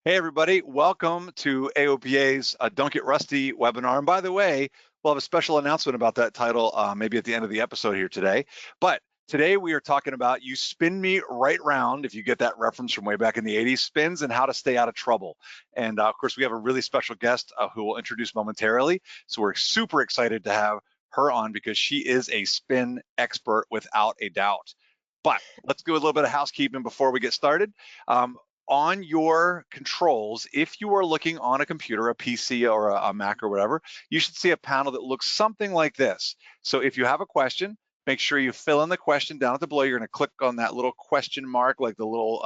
Hey everybody, welcome to AOPA's Don't Get Rusty webinar. And by the way, we'll have a special announcement about that title maybe at the end of the episode here today. But today we are talking about You Spin Me Right Round, if you get that reference from way back in the 80s, spins and how to stay out of trouble. And of course, we have a really special guest who we'll introduce momentarily. So we're super excited to have her on because she is a spin expert without a doubt. But let's do a little bit of housekeeping before we get started. On your controls, if you are looking on a computer, a PC or a Mac or whatever, you should see a panel that looks something like this. So if you have a question, make sure you fill in the question down at the below. You're going to click on that little question mark, like the little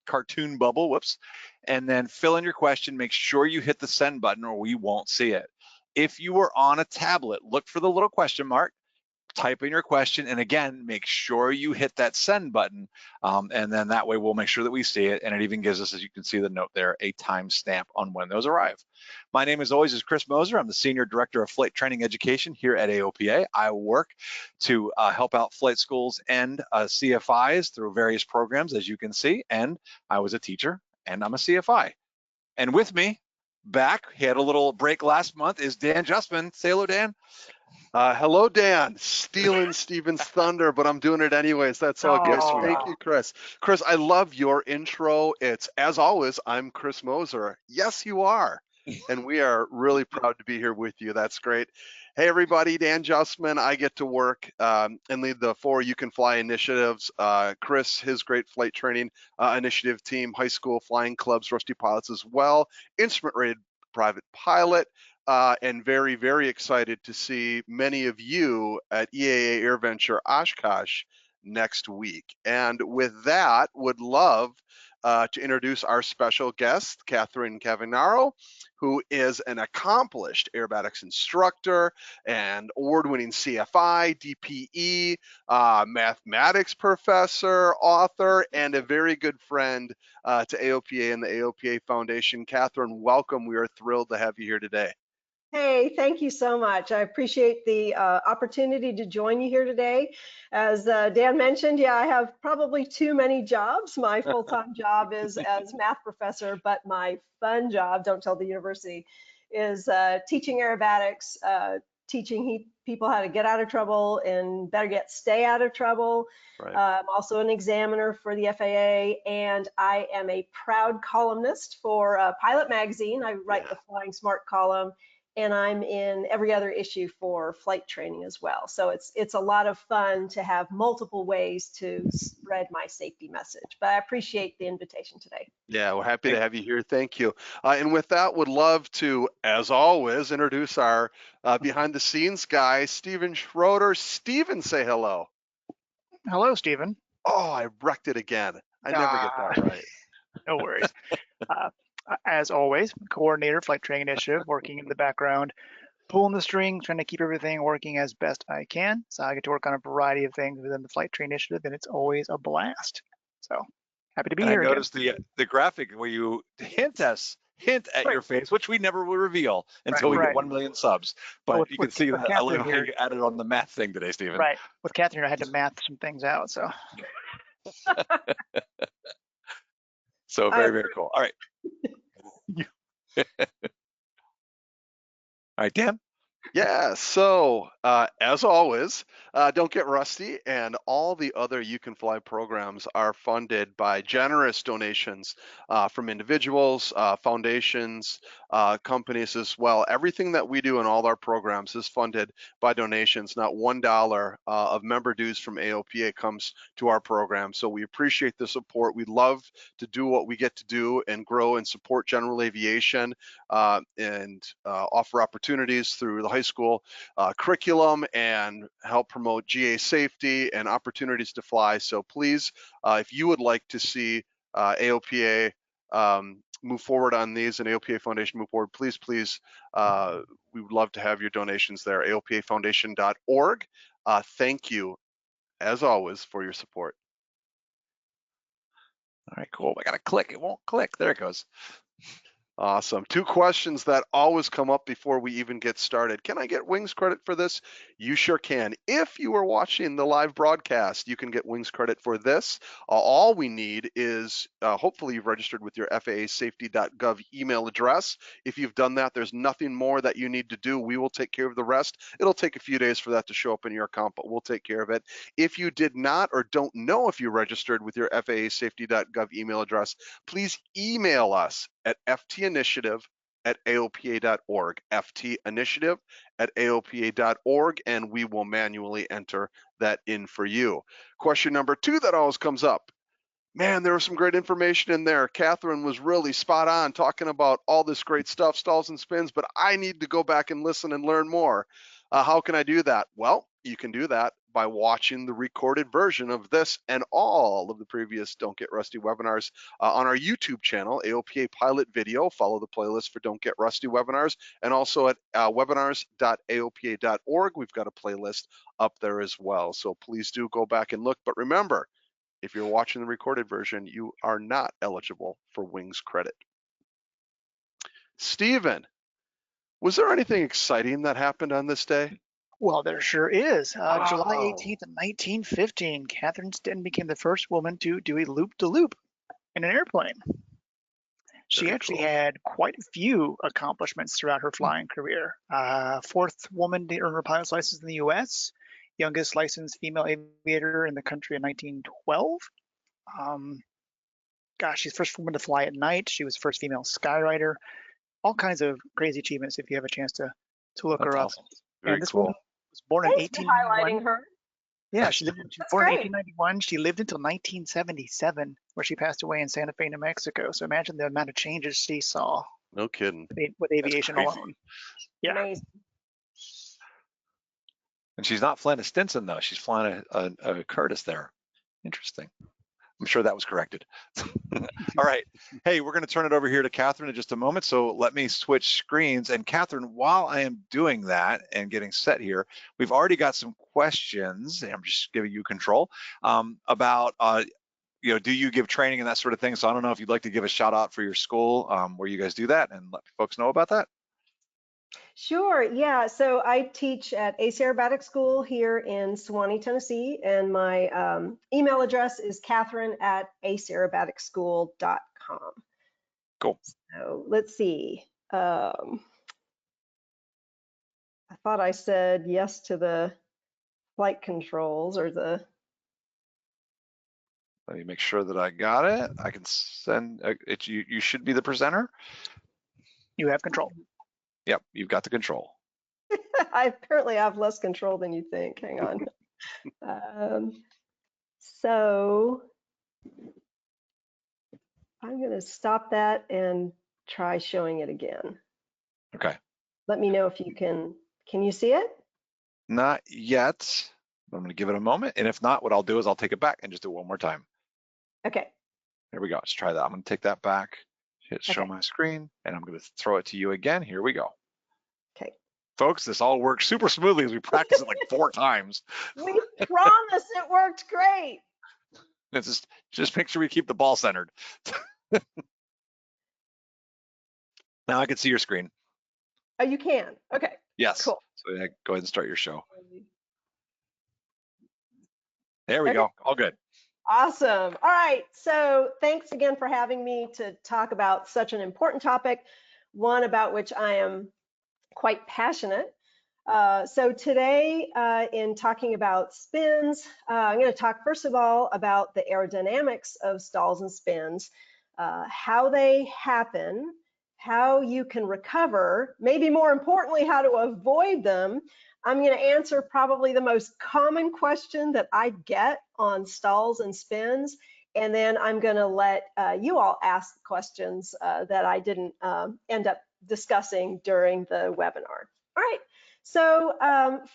cartoon bubble, whoops, and then fill in your question. Make sure you hit the send button or we won't see it. If you are on a tablet, look for the little question mark, type in your question, and again, make sure you hit that send button, and then that way we'll make sure that we see it, and it even gives us, as you can see the note there, a timestamp on when those arrive. My name, as always, is Chris Moser. I'm the Senior Director of Flight Training Education here at AOPA. I work to help out flight schools and CFIs through various programs, as you can see, and I was a teacher, and I'm a CFI. And with me, back, he had a little break last month, is Dan Justman. Say hello, Dan. Hello, Dan. Stealing Steven's thunder, but I'm doing it anyways. That's all good. Yes, we Thank are. you, Chris. Chris, I love your intro. It's, as always, I'm Chris Moser. Yes, you are. And we are really proud to be here with you. That's great. Hey, everybody, Dan Justman. I get to work and lead the 4 You Can Fly initiatives. Chris, his great flight training initiative team, high school flying clubs, Rusty Pilots as well, instrument rated private pilot. And very, very excited to see many of you at EAA AirVenture Oshkosh next week. And with that, would love to introduce our special guest, Catherine Cavagnaro, who is an accomplished aerobatics instructor and award-winning CFI, DPE, mathematics professor, author, and a very good friend to AOPA and the AOPA Foundation. Catherine, welcome. We are thrilled to have you here today. Hey, thank you so much. I appreciate the opportunity to join you here today. As Dan mentioned, yeah, I have probably too many jobs. My full-time job is as math professor, but my fun job, don't tell the university, is teaching aerobatics, teaching people how to get out of trouble and better yet, stay out of trouble. Right. I'm also an examiner for the FAA, and I am a proud columnist for Pilot Magazine. I write the Flying Smart column, and I'm in every other issue for flight training as well. So it's a lot of fun to have multiple ways to spread my safety message. But I appreciate the invitation today. Yeah, we're happy to have you here. Thank you. And with that, would love to, as always, introduce our behind the scenes guy, Steven Schroeder. Steven, say hello. Hello, Steven. Oh, I wrecked it again. I never get that right. No worries. As always, coordinator, flight training initiative, working in the background, pulling the strings, trying to keep everything working as best I can. So I get to work on a variety of things within the flight training initiative, and it's always a blast. So happy to be here. I noticed the graphic where you hint at your face, which we never will reveal until we get 1 million subs. But you can see a little hair added on the math thing today, Steven. Right. With Catherine, I had to math some things out. So. So very, very cool. All right. All right, Dan. Yeah, so as always, don't get rusty, and all the other You Can Fly programs are funded by generous donations from individuals, foundations, companies as well. Everything that we do in all our programs is funded by donations. Not $1 of member dues from AOPA comes to our program. So we appreciate the support. We love to do what we get to do and grow and support general aviation and offer opportunities through the high school curriculum and help promote GA safety and opportunities to fly. So please, if you would like to see AOPA move forward on these and AOPA Foundation move forward, please, we would love to have your donations there, aopafoundation.org. Thank you, as always, for your support. All right, cool. I got to click. It won't click. There it goes. Awesome. Two questions that always come up before we even get started. Can I get wings credit for this? You sure can. If you are watching the live broadcast, you can get wings credit for this. All we need is hopefully you've registered with your FAAsafety.gov email address. If you've done that, there's nothing more that you need to do. We will take care of the rest. It'll take a few days for that to show up in your account, but we'll take care of it. If you did not or don't know if you registered with your FAAsafety.gov email address, please email us at ftinitiative@aopa.org, ftinitiative@aopa.org, and we will manually enter that in for you. Question number 2 that always comes up. Man, there was some great information in there. Catherine was really spot on talking about all this great stuff, stalls and spins, but I need to go back and listen and learn more. How can I do that? Well, you can do that by watching the recorded version of this and all of the previous Don't Get Rusty webinars on our YouTube channel, AOPA Pilot Video. Follow the playlist for Don't Get Rusty webinars, and also at webinars.aopa.org. We've got a playlist up there as well. So please do go back and look. But remember, if you're watching the recorded version, you are not eligible for wings credit. Stephen, was there anything exciting that happened on this day? Well, there sure is. July Wow. 18th of 1915, Catherine Stin became the first woman to do a loop-de-loop in an airplane. She Very actually cool. had quite a few accomplishments throughout her flying career. Fourth woman to earn her pilot's license in the U.S., youngest licensed female aviator in the country in 1912. She's the first woman to fly at night. She was the first female skyrider. All kinds of crazy achievements if you have a chance to look That's her up. awesome. Very And this cool. woman was born in Thanks for 1891. highlighting her. Yeah, she was That's born in great. 1891. She lived until 1977, where she passed away in Santa Fe, New Mexico. So imagine the amount of changes she saw No kidding. with aviation crazy. alone. Yeah. Amazing. And she's not flying a Stinson though. She's flying a Curtis there. Interesting. I'm sure that was corrected. All right. Hey, we're going to turn it over here to Catherine in just a moment. So let me switch screens. And Catherine, while I am doing that and getting set here, we've already got some questions. And I'm just giving you control about, do you give training and that sort of thing? So I don't know if you'd like to give a shout out for your school where you guys do that and let folks know about that. Sure, yeah. So I teach at Ace Aerobatic School here in Sewanee, Tennessee, and my email address is catherine@aceaerobaticschool.com. Cool. So let's see. I thought I said yes to the flight controls or the. Let me make sure that I got it. I can send it. You should be the presenter. You have control. Yep, you've got the control. I apparently have less control than you think. Hang on. So I'm going to stop that and try showing it again. Okay. Let me know if you can you see it? Not yet. I'm going to give it a moment. And if not, what I'll do is I'll take it back and just do it one more time. Okay. There we go. Let's try that. I'm going to take that back, hit show Okay. my screen, and I'm going to throw it to you again. Here we go. Okay. Folks, this all works super smoothly as we practice it like 4 times. We promise it worked great. It's just make sure we keep the ball centered. Now I can see your screen. Oh, you can. Okay. Yes. Cool. So yeah, go ahead and start your show. There we Okay. go. All good. Awesome. All right. So thanks again for having me to talk about such an important topic, one about which I am quite passionate. So today, in talking about spins, I'm going to talk first of all about the aerodynamics of stalls and spins, how they happen, how you can recover, maybe more importantly, how to avoid them. I'm going to answer probably the most common question that I get on stalls and spins, and then I'm going to let you all ask questions that I didn't end up discussing during the webinar. All right. So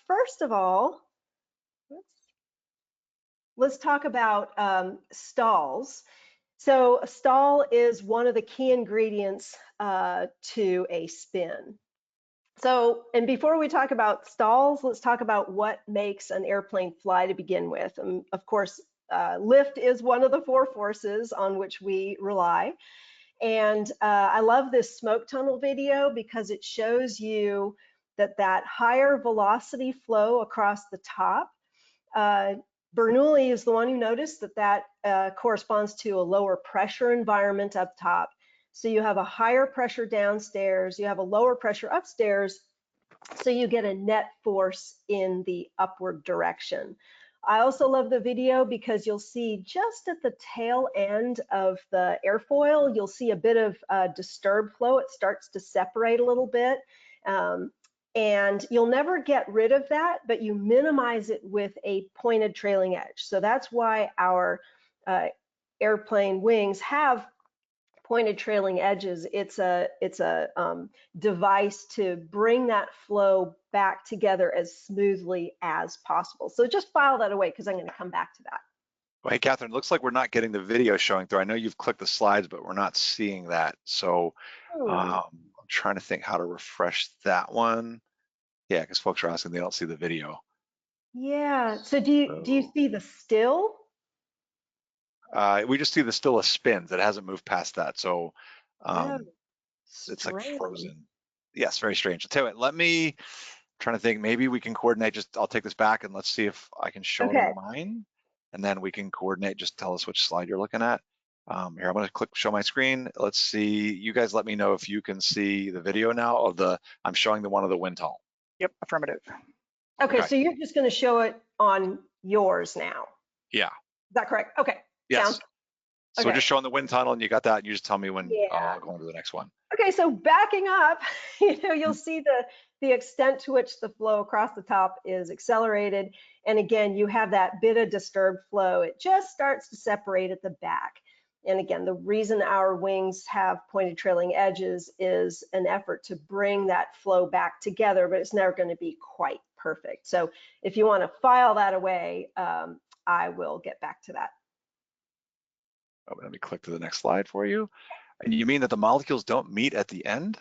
first of all, let's talk about stalls. So a stall is one of the key ingredients to a spin. So, and before we talk about stalls, let's talk about what makes an airplane fly to begin with. Of course, lift is one of the 4 forces on which we rely. And I love this smoke tunnel video because it shows you that higher velocity flow across the top. Bernoulli is the one who noticed that corresponds to a lower pressure environment up top. So you have a higher pressure downstairs, you have a lower pressure upstairs, so you get a net force in the upward direction. I also love the video because you'll see just at the tail end of the airfoil, you'll see a bit of disturbed flow. It starts to separate a little bit. And you'll never get rid of that, but you minimize it with a pointed trailing edge. So that's why our airplane wings have pointed trailing edges. It's a device to bring that flow back together as smoothly as possible. So just file that away because I'm going to come back to that. Well, hey, Catherine, looks like we're not getting the video showing through. I know you've clicked the slides, but we're not seeing that. So I'm trying to think how to refresh that one. Yeah, because folks are asking, they don't see the video. Yeah. So do you see the still? We just see the still a spins. It hasn't moved past that. So it's like Strange. frozen. Yes, very strange. I'll tell you what, let me trying to think, maybe we can coordinate. I'll take this back and let's see if I can show it on mine. And then we can coordinate, just tell us which slide you're looking at. Here, I'm gonna click show my screen. Let's see, you guys let me know if you can see the video now of I'm showing the one of the wind tunnel. Yep, affirmative. Okay, so you're just gonna show it on yours now. Yeah. Is that correct? Okay. Yes. So we're just showing the wind tunnel and you got that, and you just tell me when going to the next one. Okay, so backing up, you'll see the extent to which the flow across the top is accelerated. And again, you have that bit of disturbed flow. It just starts to separate at the back. And again, the reason our wings have pointed trailing edges is an effort to bring that flow back together, but it's never going to be quite perfect. So if you want to file that away, I will get back to that. Oh, let me click to the next slide for you. And you mean that the molecules don't meet at the end?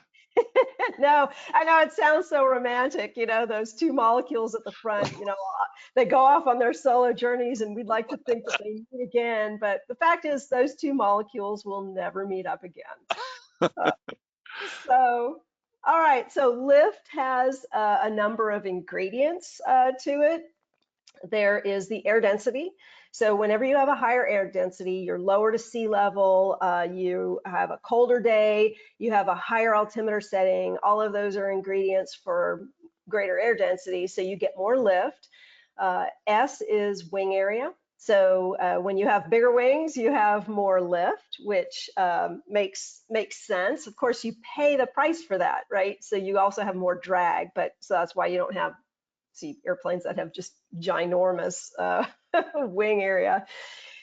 No, I know it sounds so romantic, those two molecules at the front, they go off on their solo journeys and we'd like to think that they meet again, but the fact is those two molecules will never meet up again. All right, so lift has a number of ingredients to it. There is the air density. So whenever you have a higher air density, you're lower to sea level, you have a colder day, you have a higher altimeter setting, all of those are ingredients for greater air density, so you get more lift. S is wing area. So when you have bigger wings, you have more lift, which makes sense. Of course, you pay the price for that, right? So you also have more drag, so that's why you don't have airplanes that have just ginormous wing area.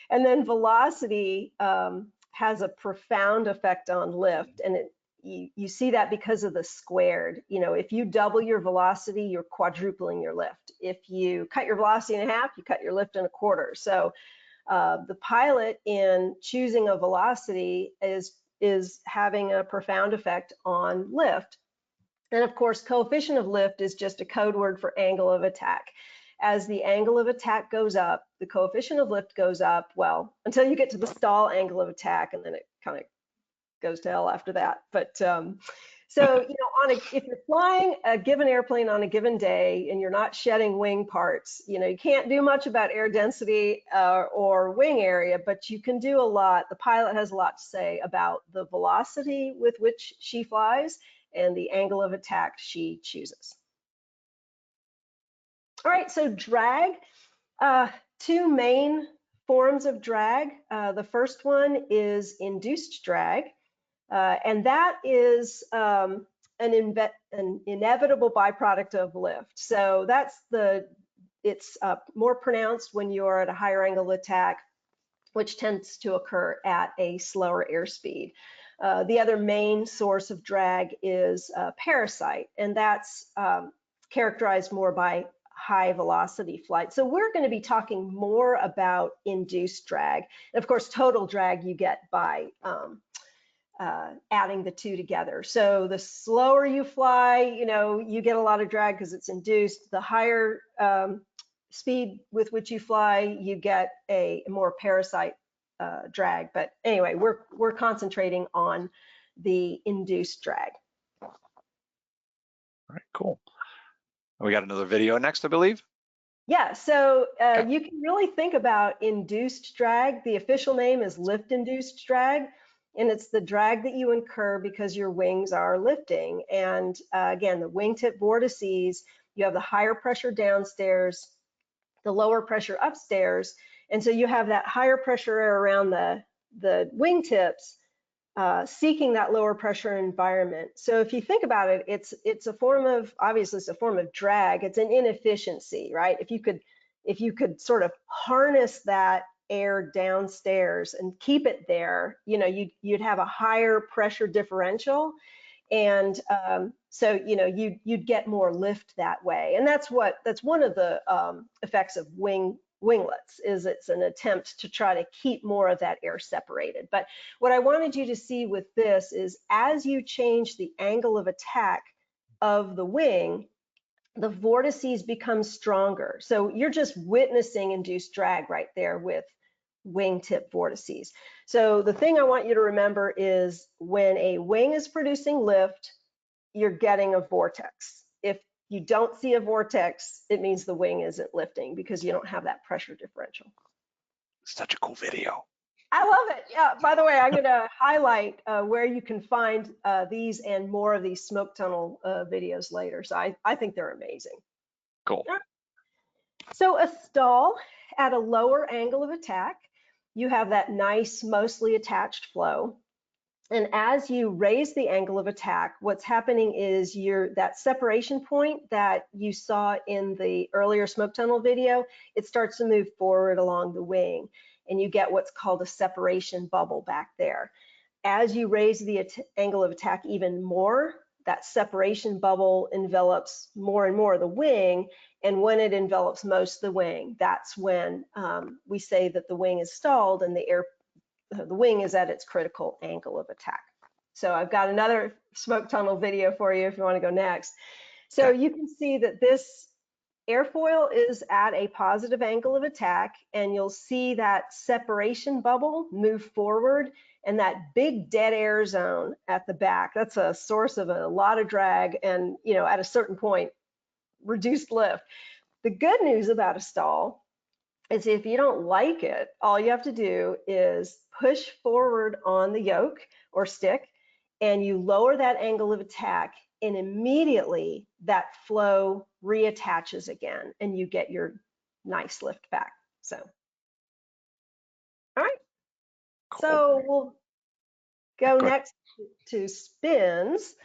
And then velocity has a profound effect on lift, and you see that because of the squared. If you double your velocity, you're quadrupling your lift. If you cut your velocity in half, you cut your lift in a quarter. So the pilot, in choosing a velocity, is having a profound effect on lift. And of course, coefficient of lift is just a code word for angle of attack. As the angle of attack goes up, the coefficient of lift goes up, well, until you get to the stall angle of attack, and then it kind of goes to hell after that. But so, if you're flying a given airplane on a given day and you're not shedding wing parts, you can't do much about air density or wing area, but you can do a lot. The pilot has a lot to say about the velocity with which she flies and the angle of attack she chooses. All right, so drag, two main forms of drag. The first one is induced drag, and that is an inevitable byproduct of lift. So it's more pronounced when you're at a higher angle of attack, which tends to occur at a slower airspeed. The other main source of drag is parasite, and that's characterized more by high velocity flight. So we're going to be talking more about induced drag. And of course, total drag you get by adding the two together. So the slower you fly, you get a lot of drag because it's induced. The higher speed with which you fly, you get a more parasite drag. But anyway, we're concentrating on the induced drag. All right, cool. We got another video next, I believe. Yeah, so Okay. you can really think about induced drag. The official name is lift-induced drag, and it's the drag that you incur because your wings are lifting. And again, the wingtip vortices, you have the higher pressure downstairs, the lower pressure upstairs, and so you have that higher pressure air around the wingtips seeking that lower pressure environment. So if you think about it, it's a form of, obviously it's a form of drag. It's an inefficiency, right? If you could sort of harness that air downstairs and keep it there, you know, you'd have a higher pressure differential. And so, you know, you'd get more lift that way. And that's one of the effects of winglets, is it's an attempt to try to keep more of that air separated. But what I wanted you to see with this is, as you change the angle of attack of the wing, the vortices become stronger. So you're just witnessing induced drag right there with wingtip vortices. So the thing I want you to remember is, when a wing is producing lift, you're getting a vortex. If you don't see a vortex, it means the wing isn't lifting, because you don't have that pressure differential. Such a cool video. I love it. Yeah, by the way, I'm going to highlight where you can find these and more of these smoke tunnel videos later. So I think they're amazing. Cool. So a stall at a lower angle of attack, you have that nice, mostly attached flow. And as you raise the angle of attack, what's happening is that separation point that you saw in the earlier smoke tunnel video, it starts to move forward along the wing, and you get what's called a separation bubble back there. As you raise the angle of attack even more, that separation bubble envelops more and more of the wing, and when it envelops most of the wing, that's when we say that the wing is stalled and the wing is at its critical angle of attack. So I've got another smoke tunnel video for you if you want to go next. So you can see that this airfoil is at a positive angle of attack, and you'll see that separation bubble move forward, and that big dead air zone at the back, that's a source of a lot of drag, and, you know, at a certain point, reduced lift. The good news about a stall is, if you don't like it, all you have to do is push forward on the yoke or stick, and you lower that angle of attack, and immediately that flow reattaches again, and you get your nice lift back. So, all right. Cool. So we'll go next to spins.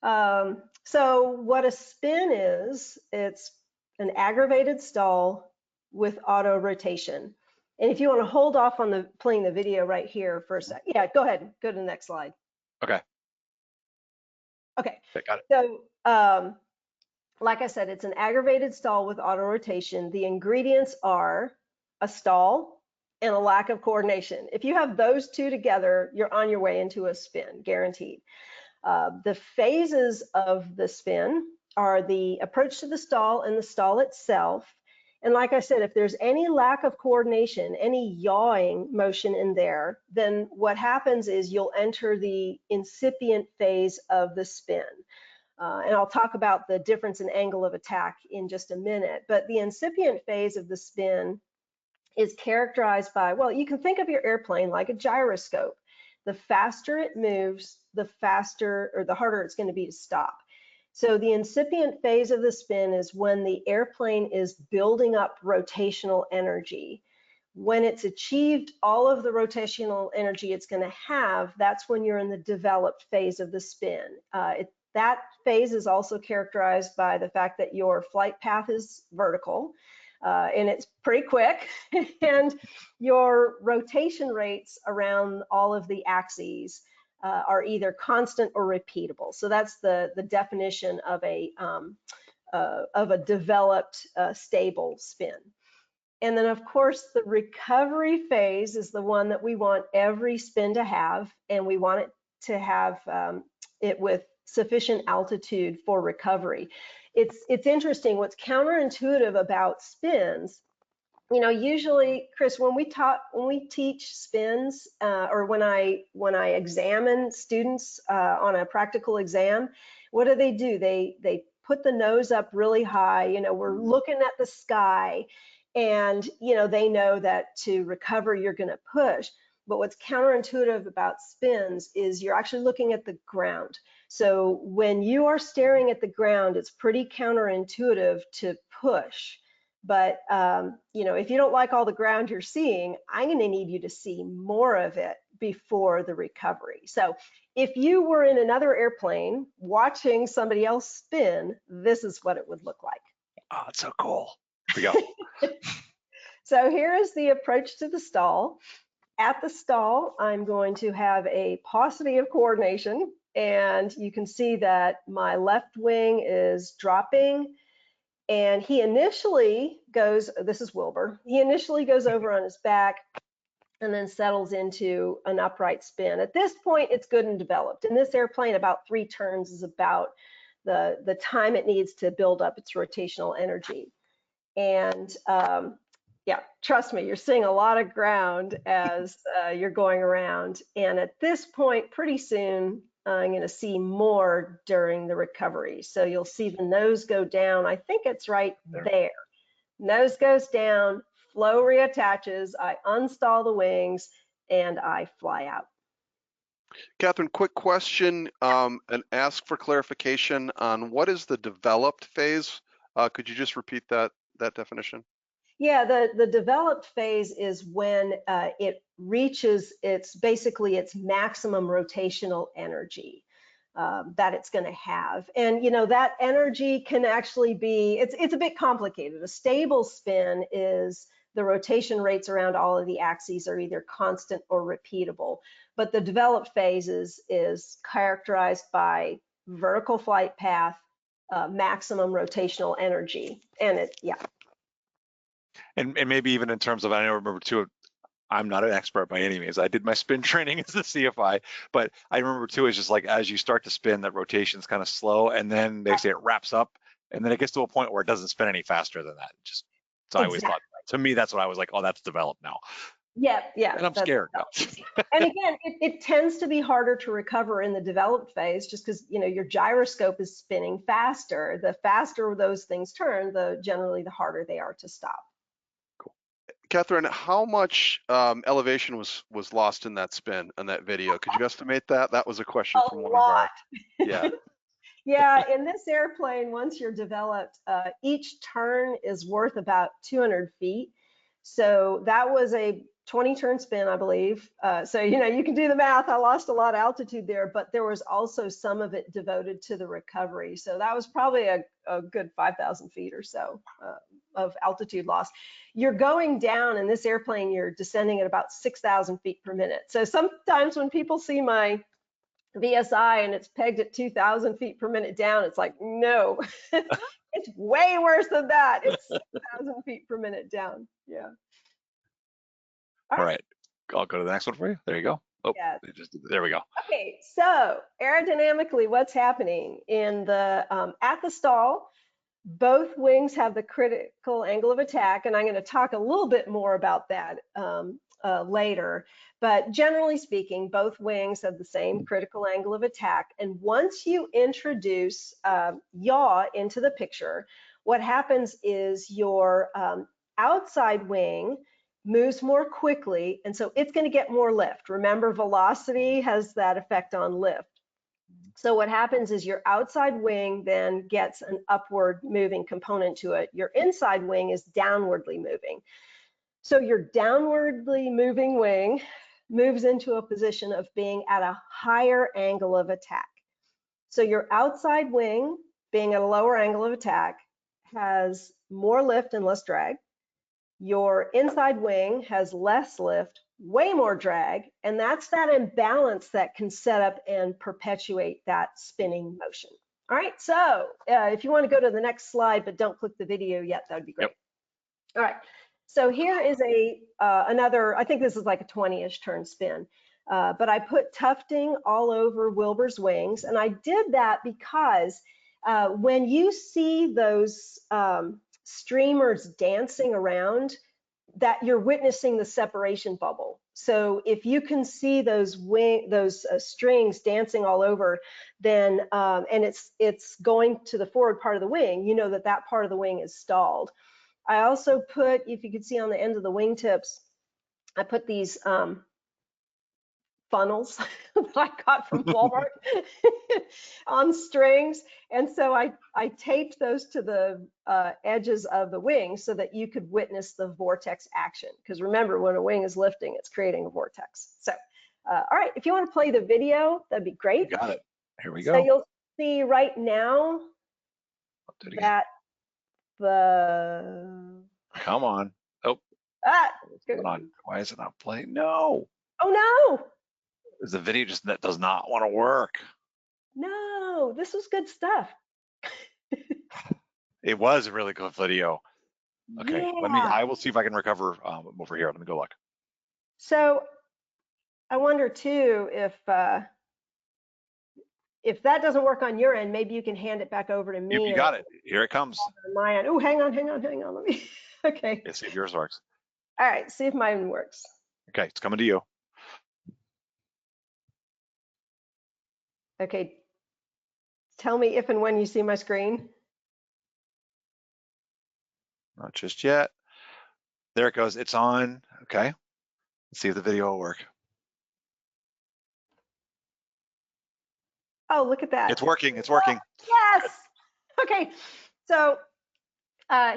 So what a spin is, it's an aggravated stall with auto rotation. And if you want to hold off on playing the video right here for a sec. Yeah, go ahead. Go to the next slide. Okay. Okay. Got it. So like I said, it's an aggravated stall with auto rotation. The ingredients are a stall and a lack of coordination. If you have those two together, you're on your way into a spin, guaranteed. The phases of the spin are the approach to the stall and the stall itself. And like I said, if there's any lack of coordination, any yawing motion in there, then what happens is you'll enter the incipient phase of the spin. And I'll talk about the difference in angle of attack in just a minute. But the incipient phase of the spin is characterized by, well, you can think of your airplane like a gyroscope. The faster it moves, the faster or the harder it's going to be to stop. So the incipient phase of the spin is when the airplane is building up rotational energy. When it's achieved all of the rotational energy it's going to have, that's when you're in the developed phase of the spin. That phase is also characterized by the fact that your flight path is vertical, and it's pretty quick, and your rotation rates around all of the axes are either constant or repeatable. So that's the definition of a developed stable spin. And then, of course, the recovery phase is the one that we want every spin to have, and we want it to have it with sufficient altitude for recovery. It's interesting. What's counterintuitive about spins usually, Chris, when we teach spins, or when I examine students on a practical exam, what do? They put the nose up really high. We're looking at the sky, and they know that to recover you're going to push. But what's counterintuitive about spins is you're actually looking at the ground. So when you are staring at the ground, it's pretty counterintuitive to push. But if you don't like all the ground you're seeing, I'm going to need you to see more of it before the recovery. So if you were in another airplane watching somebody else spin, this is what it would look like. Oh, it's so cool. Here we go. So here is the approach to the stall. At the stall, I'm going to have a paucity of coordination, and you can see that my left wing is dropping. And he initially goes, this is Wilbur, he initially goes over on his back and then settles into an upright spin. At this point, it's good and developed. In this airplane, about 3 turns is about the time it needs to build up its rotational energy. And yeah, trust me, you're seeing a lot of ground as you're going around. And at this point, pretty soon, I'm going to see more during the recovery. So you'll see the nose go down. I think it's right there. Nose goes down, flow reattaches, I unstall the wings, and I fly out. Catherine, quick question and ask for clarification on what is the developed phase? Could you just repeat that definition? Yeah, the developed phase is when it reaches basically its maximum rotational energy that it's going to have. And that energy can actually be, it's a bit complicated. A stable spin is the rotation rates around all of the axes are either constant or repeatable. But the developed phase is characterized by vertical flight path, maximum rotational energy. And And maybe even in terms of, I remember too, I'm not an expert by any means. I did my spin training as a CFI, but I remember too, it's just like as you start to spin, that rotation's kind of slow, and then they say it wraps up, and then it gets to a point where it doesn't spin any faster than that. So I always thought, to me, that's what I was like, oh, that's developed now. Yeah. And I'm scared now. And again, it tends to be harder to recover in the developed phase just because, your gyroscope is spinning faster. The faster those things turn, generally the harder they are to stop. Cool. Catherine, how much elevation was lost in that spin in that video? Could you estimate that? That was a question from one of our. Yeah. Yeah, in this airplane, once you're developed, each turn is worth about 200 feet. So that was a 20-turn spin, I believe. So, you can do the math. I lost a lot of altitude there, but there was also some of it devoted to the recovery. So that was probably a good 5,000 feet or so of altitude loss. You're going down in this airplane, you're descending at about 6,000 feet per minute. So sometimes when people see my VSI and it's pegged at 2,000 feet per minute down, it's like, no, it's way worse than that. It's 6,000 feet per minute down. Yeah. All right. I'll go to the next one for you. There you go. Oh, yeah. There we go. Okay, so aerodynamically, what's happening in the at the stall? Both wings have the critical angle of attack, and I'm going to talk a little bit more about that later. But generally speaking, both wings have the same critical angle of attack. And once you introduce yaw into the picture, what happens is your outside wing moves more quickly, and so it's going to get more lift. Remember, velocity has that effect on lift. So what happens is your outside wing then gets an upward moving component to it. Your inside wing is downwardly moving. So your downwardly moving wing moves into a position of being at a higher angle of attack. So your outside wing, being at a lower angle of attack, has more lift and less drag. Your inside wing has less lift, way more drag, and that's that imbalance that can set up and perpetuate that spinning motion. All right, so if you want to go to the next slide, but don't click the video yet, that would be great. Yep. All right, so here is another, I think this is like a 20-ish turn spin, but I put tufting all over Wilbur's wings, and I did that because when you see those streamers dancing around, that you're witnessing the separation bubble. So if you can see those strings dancing all over, then and it's going to the forward part of the wing, you know that that part of the wing is stalled. I also put, if you can see on the end of the wingtips, I put these funnels that I got from Walmart on strings. And so I taped those to the edges of the wing so that you could witness the vortex action. Because remember, when a wing is lifting, it's creating a vortex. So, all right, if you want to play the video, that'd be great. You got it. Here we go. So you'll see right now that the... Come on. Oh, what's going on? Why is it not playing? No. Oh, no. The video just that does not want to work. No, this was good stuff. It was a really good video. Okay, Yeah. I will see if I can recover over here. Let me go look. So I wonder too if that doesn't work on your end, maybe you can hand it back over to me. You got it. Here it comes. My end. Oh, hang on. Let me. Okay. Let's see if yours works. All right. See if mine works. Okay, it's coming to you. Okay. Tell me if and when you see my screen. Not just yet. There it goes. It's on. Okay. Let's see if the video will work. Oh, look at that. It's working. It's working. Yes. Okay. So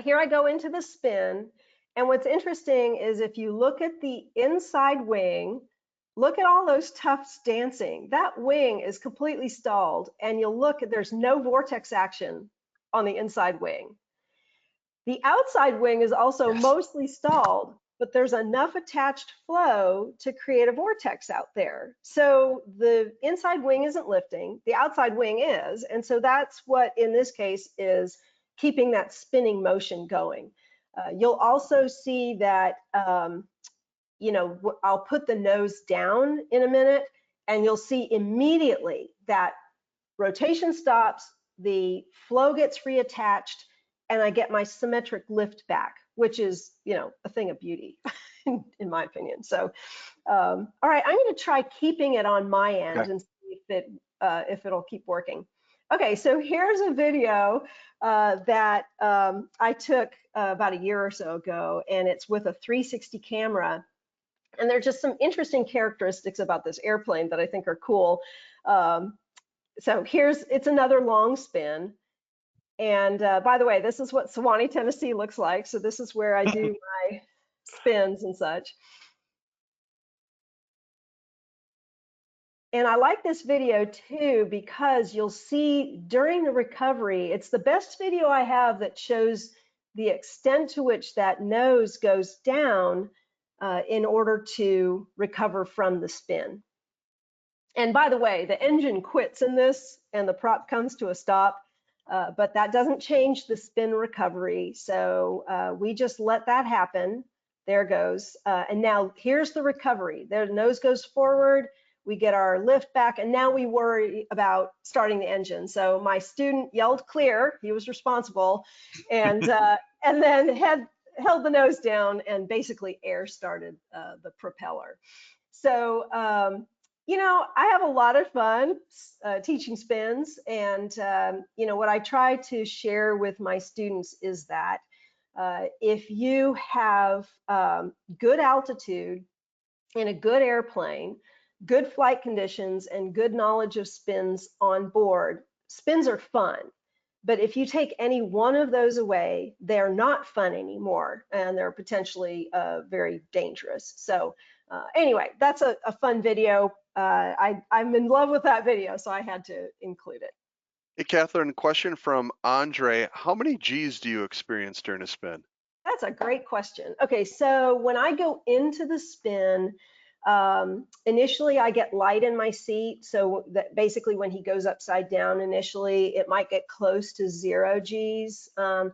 here I go into the spin. And what's interesting is if you look at the inside wing, look at all those tufts dancing. That wing is completely stalled. And you'll look, there's no vortex action on the inside wing. The outside wing is also mostly stalled, but there's enough attached flow to create a vortex out there. So the inside wing isn't lifting, the outside wing is. And so that's what, in this case, is keeping that spinning motion going. You'll also see that, you know, I'll put the nose down in a minute, and you'll see immediately that rotation stops, the flow gets reattached, and I get my symmetric lift back, which is, you know, a thing of beauty, in my opinion. So, all right, I'm going to try keeping it on my end and see if it'll keep working. Okay, so here's a video that I took about a year or so ago, and it's with a 360 camera. And there's just some interesting characteristics about this airplane that I think are cool. So it's another long spin. And by the way, this is what Sewanee, Tennessee looks like. So this is where I do my spins and such. And I like this video too, because you'll see during the recovery, it's the best video I have that shows the extent to which that nose goes down in order to recover from the spin. And by the way, the engine quits in this and the prop comes to a stop. But that doesn't change the spin recovery. So we just let that happen. There goes. And now here's the recovery. The nose goes forward. We get our lift back. And now we worry about starting the engine. So my student yelled clear. He was responsible. And, and then held the nose down and basically air started the propeller. So, you know, I have a lot of fun teaching spins, and you know, what I try to share with my students is that if you have good altitude in a good airplane, good flight conditions, and good knowledge of spins on board, spins are fun. But if you take any one of those away, they're not fun anymore, and they're potentially very dangerous. So anyway, that's a fun video. I'm in love with that video, so I had to include it. Hey, Catherine, question from Andre. How many G's do you experience during a spin? That's a great question. Okay, so when I go into the spin, initially I get light in my seat. So that basically when he goes upside down initially, it might get close to 0 G's. And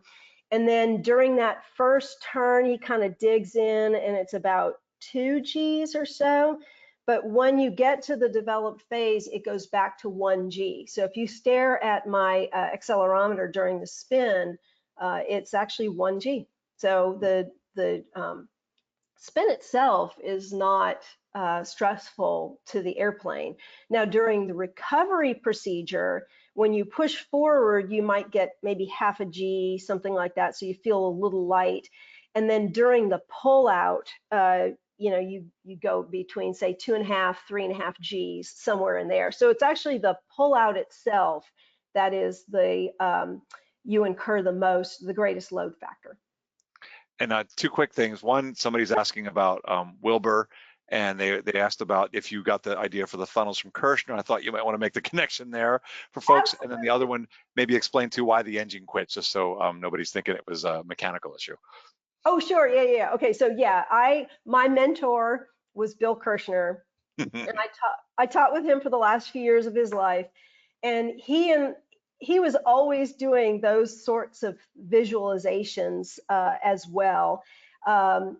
then during that first turn, he kind of digs in and it's about 2 G's or so. But when you get to the developed phase, it goes back to 1 G. So if you stare at my accelerometer during the spin, it's actually 1 G. So the spin itself is not stressful to the airplane. Now, during the recovery procedure, when you push forward, you might get maybe half a G, something like that, so you feel a little light. And then during the pull out, you go between, say, 2.5, 3.5 Gs, somewhere in there. So it's actually the pull out itself that is you incur the greatest load factor. And two quick things. One, somebody's asking about Wilbur, and they asked about if you got the idea for the funnels from Kirshner. I thought you might want to make the connection there for folks. Absolutely. And then the other one, maybe explain too why the engine quit, just so nobody's thinking it was a mechanical issue. Oh, sure. Yeah. Okay. So yeah, my mentor was Bill Kirshner, and I taught with him for the last few years of his life, and he was always doing those sorts of visualizations as well.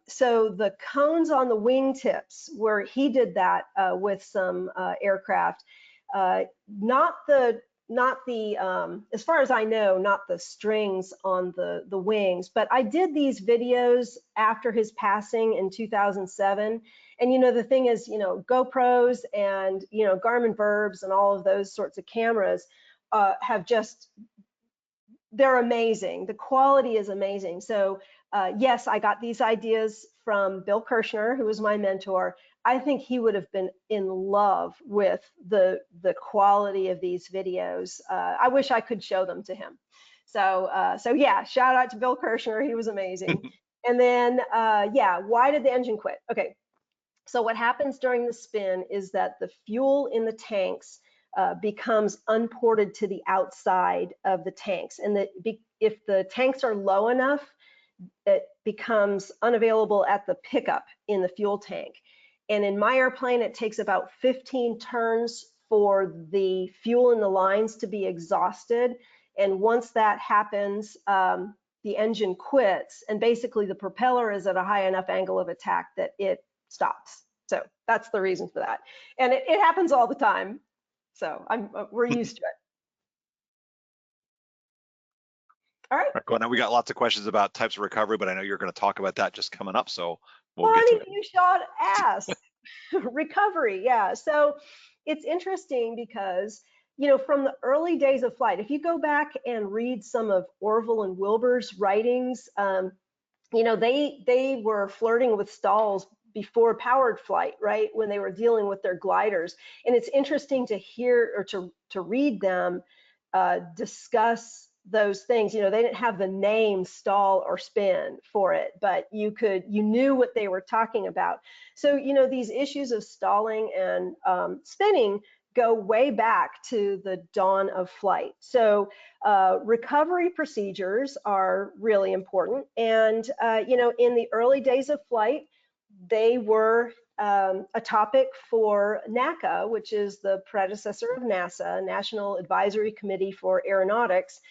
So the cones on the wingtips, where he did that with some aircraft, not the as far as I know, not the strings on the wings, but I did these videos after his passing in 2007. And the thing is, GoPros and Garmin Verbs and all of those sorts of cameras they're amazing. The quality is amazing. So yes, I got these ideas from Bill Kirshner, who was my mentor. I think he would have been in love with the quality of these videos. I wish I could show them to him. So yeah, shout out to Bill Kirshner. He was amazing. And then yeah, why did the engine quit? Okay, so what happens during the spin is that the fuel in the tanks becomes unported to the outside of the tanks, and if the tanks are low enough, it becomes unavailable at the pickup in the fuel tank. And in my airplane, it takes about 15 turns for the fuel in the lines to be exhausted. And once that happens, the engine quits, and basically the propeller is at a high enough angle of attack that it stops. So that's the reason for that. And it happens all the time. So we're used to it. All right. Well, now we got lots of questions about types of recovery, but I know you're going to talk about that just coming up. So we'll get to it. You should ask. Recovery, yeah. So it's interesting because, from the early days of flight, if you go back and read some of Orville and Wilbur's writings, they were flirting with stalls before powered flight, right? When they were dealing with their gliders. And it's interesting to hear or to read them discuss those things. They didn't have the name stall or spin for it, but you knew what they were talking about. So, these issues of stalling and spinning go way back to the dawn of flight. So recovery procedures are really important. And, in the early days of flight, they were a topic for NACA, which is the predecessor of NASA, National Advisory Committee for Aeronautics.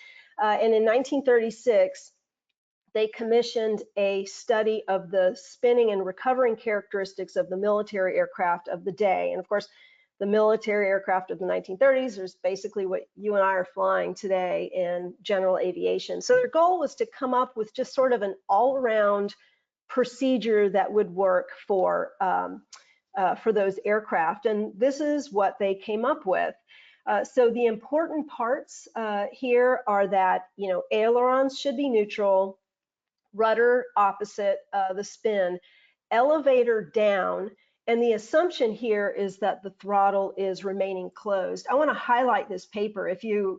And in 1936, they commissioned a study of the spinning and recovering characteristics of the military aircraft of the day. And of course, the military aircraft of the 1930s is basically what you and I are flying today in general aviation. So their goal was to come up with just sort of an all-around procedure that would work for those aircraft. And this is what they came up with. So the important parts here are that, ailerons should be neutral, rudder opposite the spin, elevator down, and the assumption here is that the throttle is remaining closed. I want to highlight this paper. If you're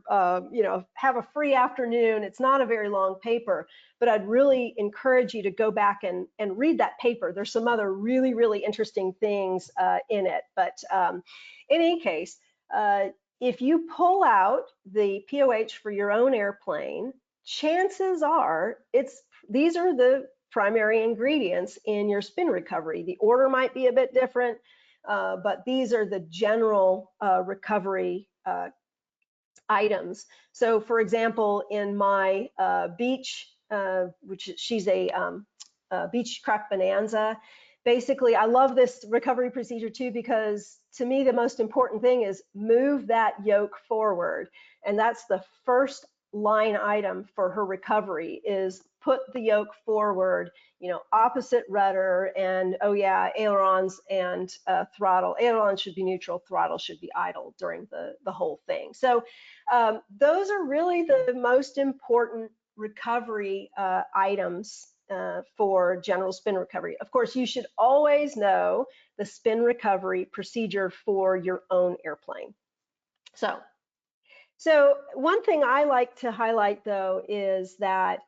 have a free afternoon, it's not a very long paper, but I'd really encourage you to go back and read that paper. There's some other really, really interesting things in it. But in any case, if you pull out the POH for your own airplane, chances are these are the primary ingredients in your spin recovery. The order might be a bit different, but these are the general recovery items. So for example, in my Beach, she's a Beechcraft Bonanza, basically I love this recovery procedure too, because to me the most important thing is move that yoke forward. And that's the first line item for her recovery is put the yoke forward, opposite rudder, and oh yeah, ailerons and throttle. Ailerons should be neutral, throttle should be idle during the whole thing. So those are really the most important recovery items for general spin recovery. Of course, you should always know the spin recovery procedure for your own airplane. So one thing I like to highlight, though, is that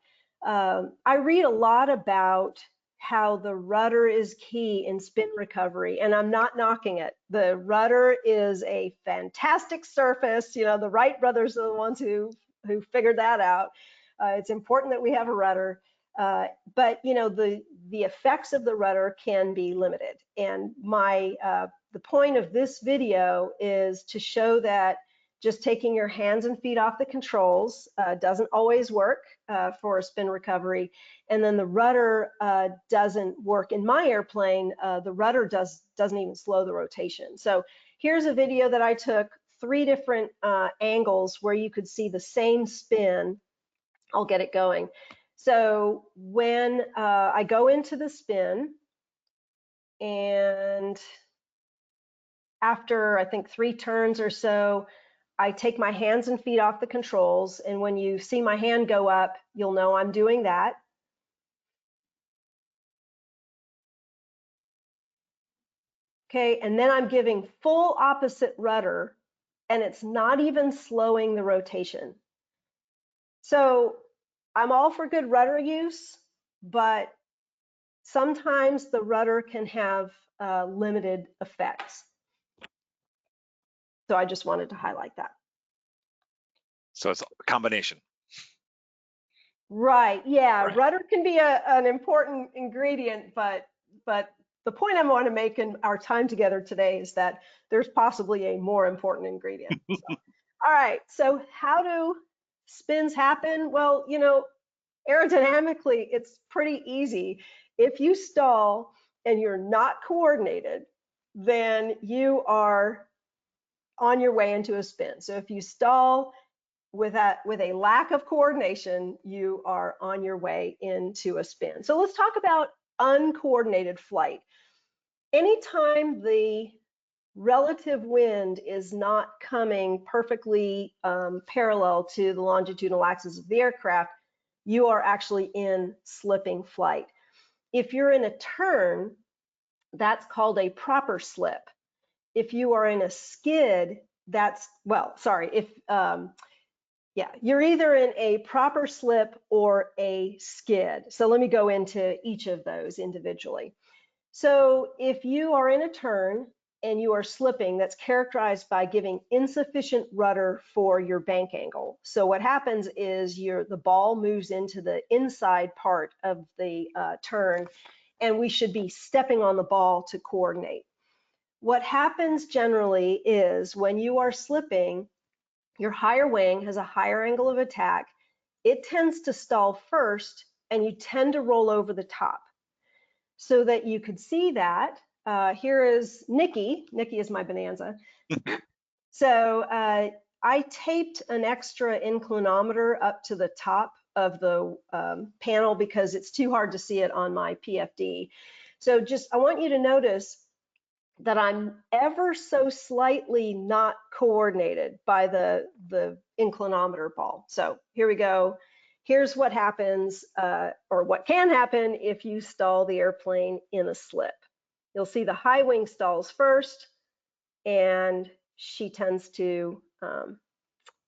I read a lot about how the rudder is key in spin recovery, and I'm not knocking it. The rudder is a fantastic surface. The Wright brothers are the ones who figured that out. It's important that we have a rudder, but the effects of the rudder can be limited. And the point of this video is to show that just taking your hands and feet off the controls doesn't always work for a spin recovery. And then the rudder doesn't work. In my airplane, the rudder doesn't even slow the rotation. So here's a video that I took, 3 different angles where you could see the same spin. I'll get it going. So when I go into the spin, and after I think 3 turns or so, I take my hands and feet off the controls, and when you see my hand go up, you'll know I'm doing that. Okay, and then I'm giving full opposite rudder, and it's not even slowing the rotation. So I'm all for good rudder use, but sometimes the rudder can have limited effects. So I just wanted to highlight that. So it's a combination. Right, yeah, Right. Rudder can be an important ingredient, but the point I want to make in our time together today is that there's possibly a more important ingredient. So, all right, so how do spins happen? Well, aerodynamically, it's pretty easy. If you stall and you're not coordinated, then you are on your way into a spin. So if you stall with a lack of coordination, you are on your way into a spin. So let's talk about uncoordinated flight. Anytime the relative wind is not coming perfectly parallel to the longitudinal axis of the aircraft, you are actually in slipping flight. If you're in a turn, that's called a proper slip. If you are in a skid, you're either in a proper slip or a skid. So let me go into each of those individually. So if you are in a turn and you are slipping, that's characterized by giving insufficient rudder for your bank angle. So what happens is the ball moves into the inside part of the turn, and we should be stepping on the ball to coordinate. What happens generally is when you are slipping, your higher wing has a higher angle of attack. It tends to stall first, and you tend to roll over the top. So that you could see that, here is Nikki. Nikki is my Bonanza. So I taped an extra inclinometer up to the top of the panel because it's too hard to see it on my PFD. So I want you to notice that I'm ever so slightly not coordinated by the inclinometer ball. So here we go. Here's what happens, or what can happen if you stall the airplane in a slip. You'll see the high wing stalls first, and she tends to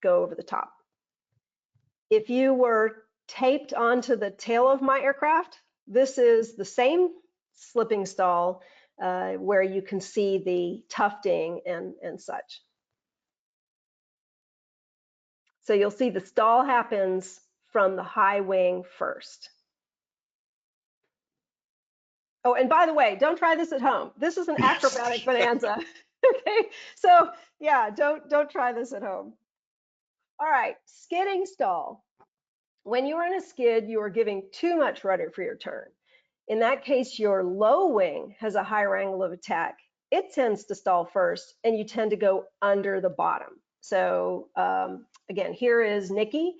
go over the top. If you were taped onto the tail of my aircraft, this is the same slipping stall where you can see the tufting and such. So you'll see the stall happens from the high wing first. Oh, and by the way, don't try this at home. This is an acrobatic bonanza. Okay, so yeah, don't try this at home. All right, skidding stall. When you are in a skid, you are giving too much rudder for your turn. In that case, your low wing has a higher angle of attack. It tends to stall first, and you tend to go under the bottom. So again, here is Nikki.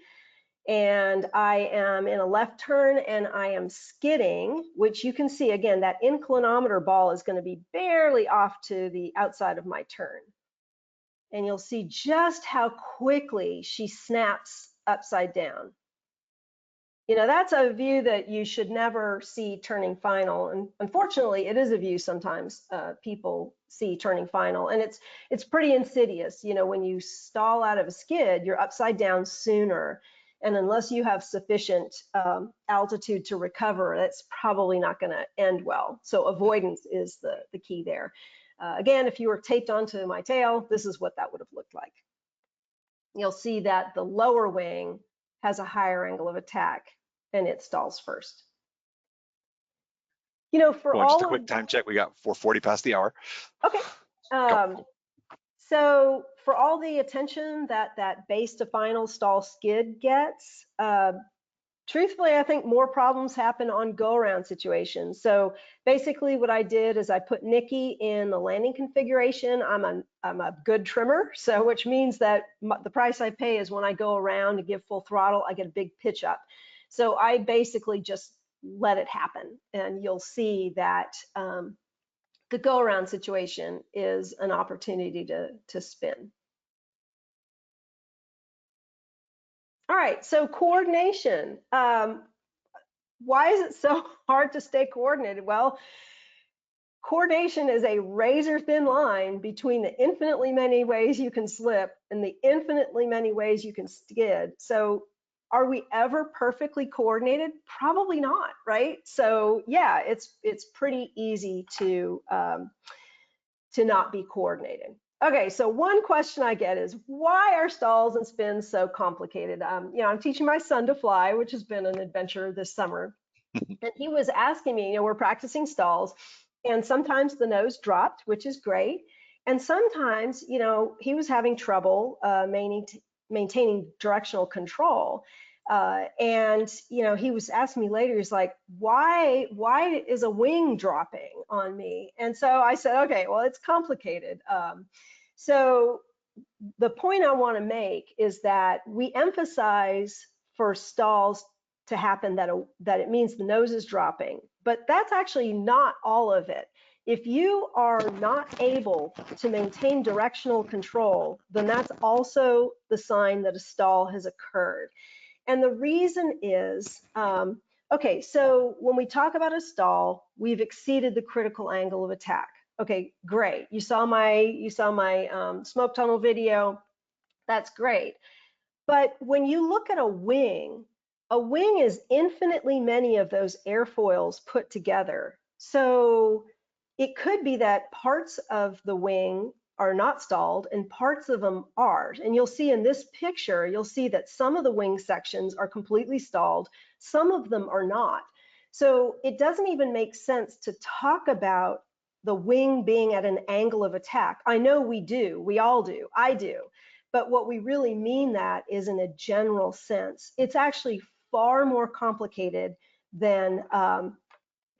and I am in a left turn and I am skidding, which you can see again, that inclinometer ball is going to be barely off to the outside of my turn. And you'll see just how quickly she snaps upside down. You know, that's a view that you should never see turning final. And unfortunately, it is a view sometimes people see turning final. And it's pretty insidious. You know, when you stall out of a skid, you're upside down sooner. And unless you have sufficient altitude to recover, that's probably not going to end well. So avoidance is the key there. Again, if you were taped onto my tail, this is what that would have looked like. You'll see that the lower wing has a higher angle of attack and it stalls first. You know, for all just a quick time check, we got 4:40 past the hour. Okay. So for all the attention that base to final stall skid gets, truthfully, I think more problems happen on go-around situations. So basically what I did is I put Nikki in the landing configuration. I'm a good trimmer, so which means that the price I pay is when I go around to give full throttle, I get a big pitch up. So I basically just let it happen. And you'll see that the go-around situation is an opportunity to spin. All right, so coordination. Why is it so hard to stay coordinated? Well, coordination is a razor thin line between the infinitely many ways you can slip and the infinitely many ways you can skid. So are we ever perfectly coordinated? Probably not, right? So yeah, it's pretty easy to not be coordinated. Okay, so one question I get is, why are stalls and spins so complicated? You know, I'm teaching my son to fly, which has been an adventure this summer. And he was asking me, you know, we're practicing stalls, and sometimes the nose dropped, which is great. And sometimes, you know, he was having trouble maintaining directional control. And, you know, he was asking me later, he's like, why is a wing dropping on me? And so I said, okay, well, it's complicated. So the point I want to make is that we emphasize for stalls to happen that it means the nose is dropping, but that's actually not all of it. If you are not able to maintain directional control, then that's also the sign that a stall has occurred. And the reason is, okay, so when we talk about a stall, we've exceeded the critical angle of attack. Okay, great. You saw my smoke tunnel video. That's great. But when you look at a wing is infinitely many of those airfoils put together. So it could be that parts of the wing are not stalled and parts of them are. And you'll see in this picture, you'll see that some of the wing sections are completely stalled, some of them are not. So it doesn't even make sense to talk about the wing being at an angle of attack. I know we do, we all do, I do. But what we really mean that is in a general sense. It's actually far more complicated than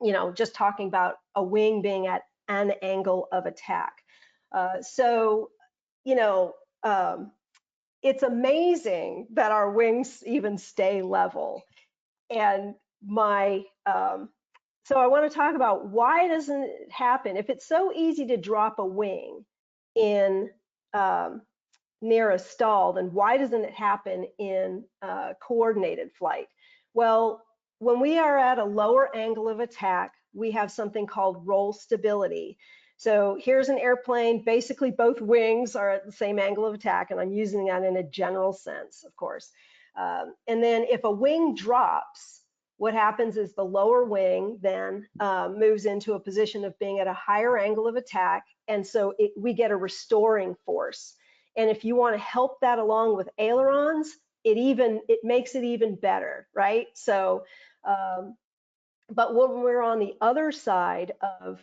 you know, just talking about a wing being at an angle of attack. So, you know, it's amazing that our wings even stay level. And so I want to talk about why doesn't it happen? If it's so easy to drop a wing in near a stall, then why doesn't it happen in coordinated flight? Well, when we are at a lower angle of attack, we have something called roll stability. So here's an airplane, basically both wings are at the same angle of attack, and I'm using that in a general sense, of course. And then if a wing drops, what happens is the lower wing then moves into a position of being at a higher angle of attack, and so we get a restoring force. And if you want to help that along with ailerons, it makes it even better, right? So, but when we're on the other side of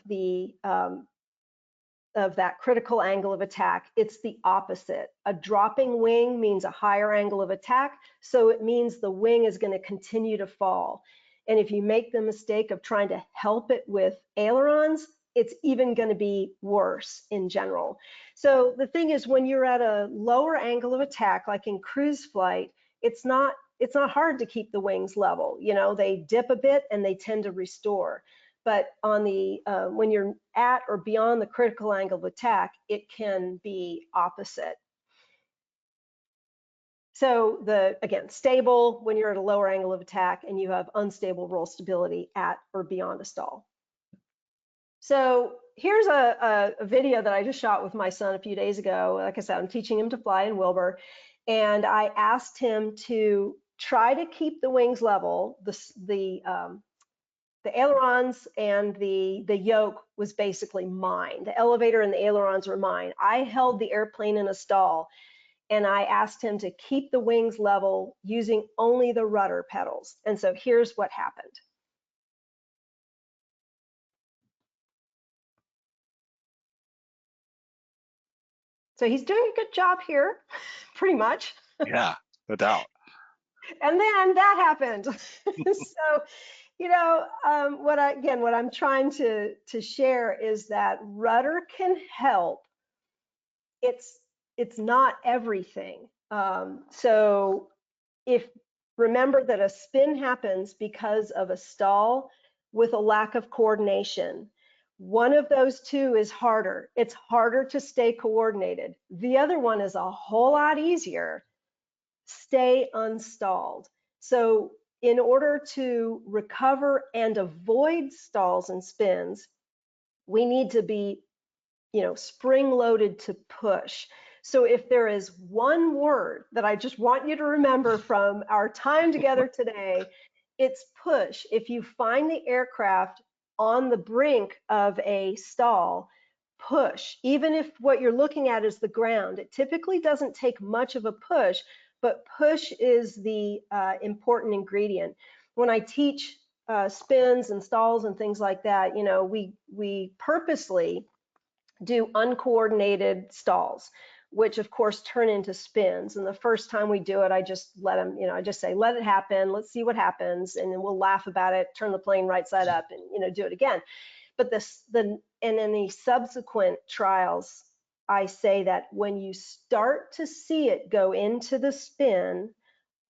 that critical angle of attack, it's the opposite. A dropping wing means a higher angle of attack, so it means the wing is going to continue to fall. And if you make the mistake of trying to help it with ailerons, it's even going to be worse in general. So the thing is, when you're at a lower angle of attack, like in cruise flight, it's not it's not hard to keep the wings level. You know, they dip a bit and they tend to restore. But on the when you're at or beyond the critical angle of attack, it can be opposite. So again, stable when you're at a lower angle of attack, and you have unstable roll stability at or beyond a stall. So here's a video that I just shot with my son a few days ago. Like I said, I'm teaching him to fly in Wilbur, and I asked him to try to keep the wings level. The ailerons and the yoke was basically mine. The elevator and the ailerons were mine. I held the airplane in a stall, and I asked him to keep the wings level using only the rudder pedals. And so here's what happened. So he's doing a good job here, pretty much. Yeah, no doubt. And then that happened. So, you know, what I'm trying to share is that rudder can help. It's not everything. So remember that a spin happens because of a stall with a lack of coordination. One of those two is harder. It's harder to stay coordinated. The other one is a whole lot easier. Stay unstalled. So in order to recover and avoid stalls and spins, we need to be, you know, spring loaded to push. So if there is one word that I just want you to remember from our time together today, it's push. If you find the aircraft on the brink of a stall, push. Even if what you're looking at is the ground, it typically doesn't take much of a push, but push is the important ingredient. When I teach spins and stalls and things like that, you know, we purposely do uncoordinated stalls, which of course turn into spins. And the first time we do it, I just let them, you know, I just say, let it happen. Let's see what happens. And then we'll laugh about it, turn the plane right side up and, you know, do it again. But and in the subsequent trials, I say that when you start to see it go into the spin,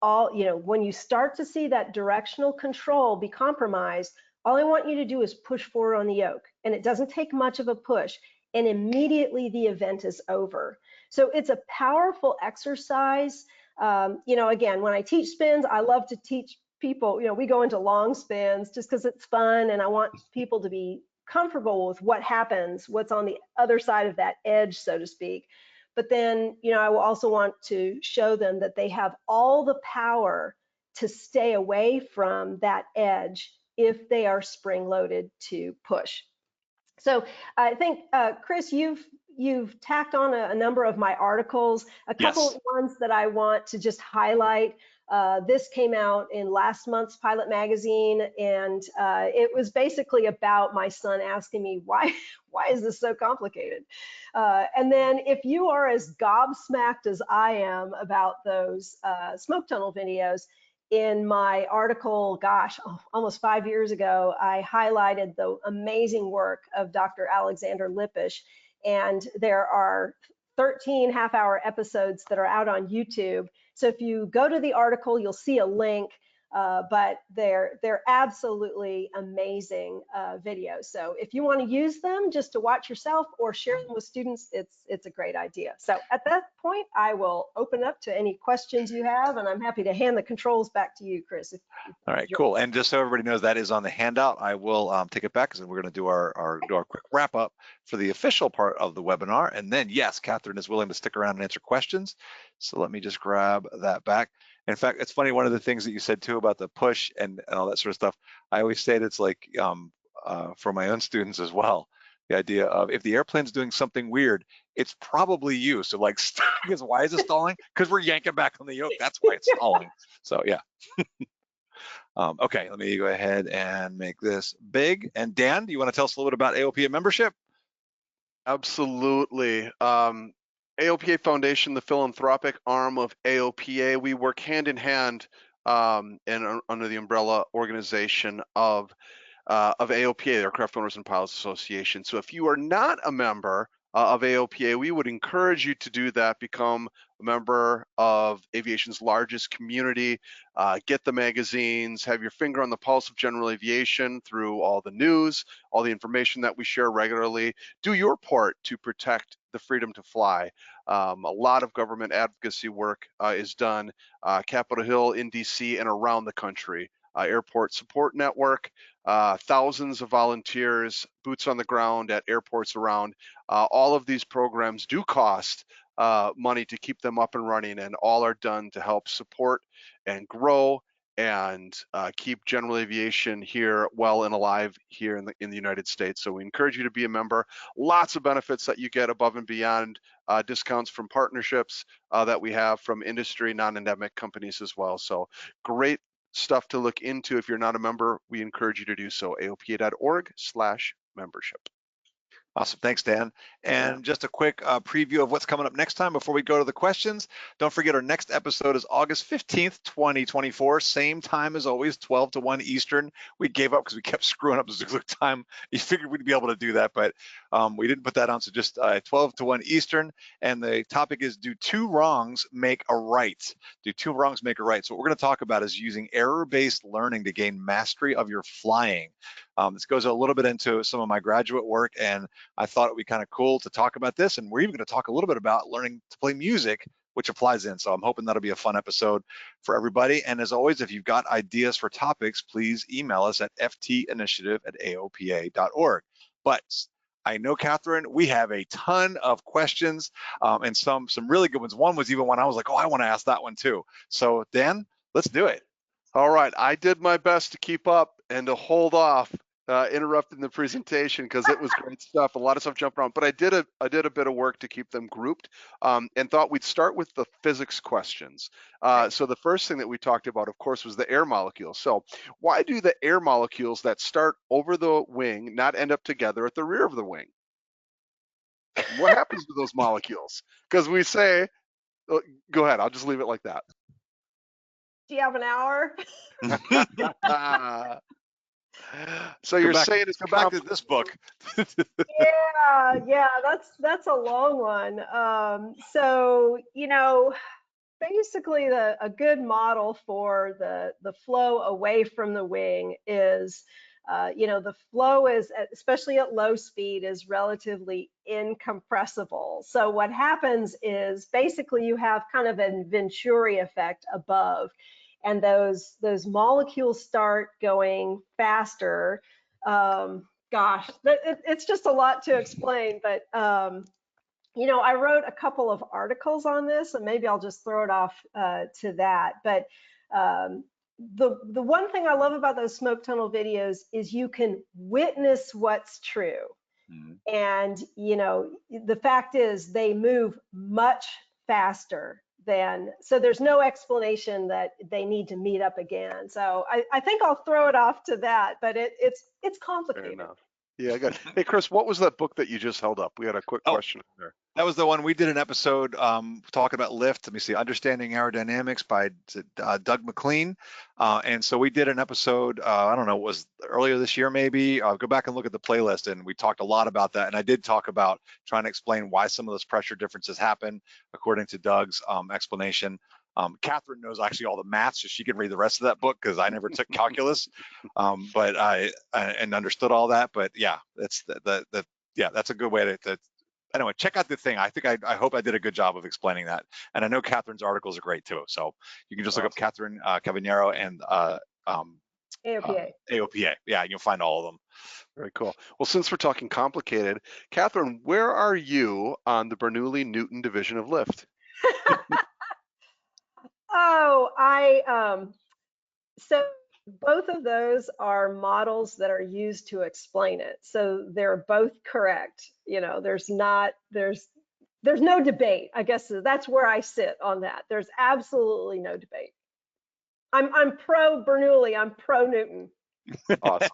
when you start to see that directional control be compromised, all I want you to do is push forward on the yoke. And it doesn't take much of a push. And immediately the event is over. So it's a powerful exercise. You know, again, when I teach spins, I love to teach people, you know, we go into long spins just because it's fun, and I want people to be comfortable with what happens, what's on the other side of that edge, so to speak. But then, you know, I will also want to show them that they have all the power to stay away from that edge if they are spring loaded to push. So I think, Chris, you've tacked on a number of my articles, a couple of ones that I want to just highlight. This came out in last month's Pilot Magazine, and it was basically about my son asking me, why is this so complicated? And then if you are as gobsmacked as I am about those smoke tunnel videos, in my article, gosh, almost 5 years ago, I highlighted the amazing work of Dr. Alexander Lippisch, and there are 13 half-hour episodes that are out on YouTube. So if you go to the article, you'll see a link, but they're absolutely amazing videos. So if you want to use them just to watch yourself or share them with students, it's a great idea. So at that point, I will open up to any questions you have, and I'm happy to hand the controls back to you, Chris. All right, cool. And just so everybody knows, that is on the handout. I will take it back because we're going to do our quick wrap up for the official part of the webinar. And then, yes, Catherine is willing to stick around and answer questions. So let me just grab that back. In fact, it's funny, one of the things that you said too about the push and all that sort of stuff, I always say it's like for my own students as well, the idea of if the airplane's doing something weird, it's probably you. So like, because why is it stalling? Because we're yanking back on the yoke. That's why it's stalling. So yeah. Okay, let me go ahead and make this big. And Dan, do you want to tell us a little bit about AOPA membership? Absolutely. AOPA Foundation, the philanthropic arm of AOPA, we work hand in hand and under the umbrella organization of AOPA, the Aircraft Owners and Pilots Association. So if you are not a member, of AOPA, we would encourage you to do that. Become a member of aviation's largest community. Get the magazines, have your finger on the pulse of general aviation through all the news, all the information that we share regularly. Do your part to protect the freedom to fly. A lot of government advocacy work is done, Capitol Hill in DC and around the country. Airport Support Network, thousands of volunteers, boots on the ground at airports around. All of these programs do cost money to keep them up and running, and all are done to help support and grow and keep general aviation here well and alive here in the United States. So we encourage you to be a member. Lots of benefits that you get above and beyond, discounts from partnerships that we have from industry, non-endemic companies as well. So great stuff to look into. If you're not a member, we encourage you to do so. AOPA.org/membership. Awesome. Thanks, Dan. And just a quick preview of what's coming up next time before we go to the questions. Don't forget, our next episode is August 15th, 2024. Same time as always, 12 to 1 Eastern. We gave up because we kept screwing up the Zulu time. You figured we'd be able to do that, but we didn't put that on. So just 12 to 1 Eastern. And the topic is, do two wrongs make a right? Do two wrongs make a right? So what we're going to talk about is using error-based learning to gain mastery of your flying. This goes a little bit into some of my graduate work, and I thought it would be kind of cool to talk about this. And we're even going to talk a little bit about learning to play music, which applies in. So I'm hoping that'll be a fun episode for everybody. And as always, if you've got ideas for topics, please email us at ftinitiative@aopa.org. But I know, Catherine, we have a ton of questions and some really good ones. One was even one I was like, oh, I want to ask that one too. So Dan, let's do it. All right, I did my best to keep up and to hold off interrupting the presentation because it was great stuff. A lot of stuff jumped around, but I did a bit of work to keep them grouped and thought we'd start with the physics questions. So the first thing that we talked about, of course, was the air molecules. So why do the air molecules that start over the wing not end up together at the rear of the wing? What happens to those molecules? Because we say, go ahead, I'll just leave it like that. Do you have an hour? So you're saying it's go back to this book. yeah, that's a long one. So basically a good model for the flow away from the wing is the flow is, especially at low speed, is relatively incompressible. So what happens is basically you have kind of a Venturi effect above, and those molecules start going faster. Gosh, it's just a lot to explain, but I wrote a couple of articles on this, and maybe I'll just throw it off to that. But the one thing I love about those smoke tunnel videos is you can witness what's true. Mm-hmm. And the fact is they move much faster than, so there's no explanation that they need to meet up again. So I think I'll throw it off to that, but it's complicated. Fair enough. Yeah, good. Hey, Chris, what was that book that you just held up? We had a quick question there. That was the one we did an episode talking about lift. Let me see, Understanding Aerodynamics by Doug McLean. And so we did an episode, I don't know, it was earlier this year maybe. Go back and look at the playlist, and we talked a lot about that. And I did talk about trying to explain why some of those pressure differences happen according to Doug's explanation. Catherine knows actually all the math, so she can read the rest of that book because I never took calculus, but I understood all that. But yeah, that's that's a good way to anyway, check out the thing. I think I hope I did a good job of explaining that. And I know Catherine's articles are great too. So you can just look up Catherine Cavagnaro and AOPA. AOPA. Yeah, you'll find all of them. Very cool. Well, since we're talking complicated, Catherine, where are you on the Bernoulli-Newton division of lift? So both of those are models that are used to explain it. So they're both correct. There's no debate. I guess that's where I sit on that. There's absolutely no debate. I'm pro Bernoulli. I'm pro Newton. Awesome.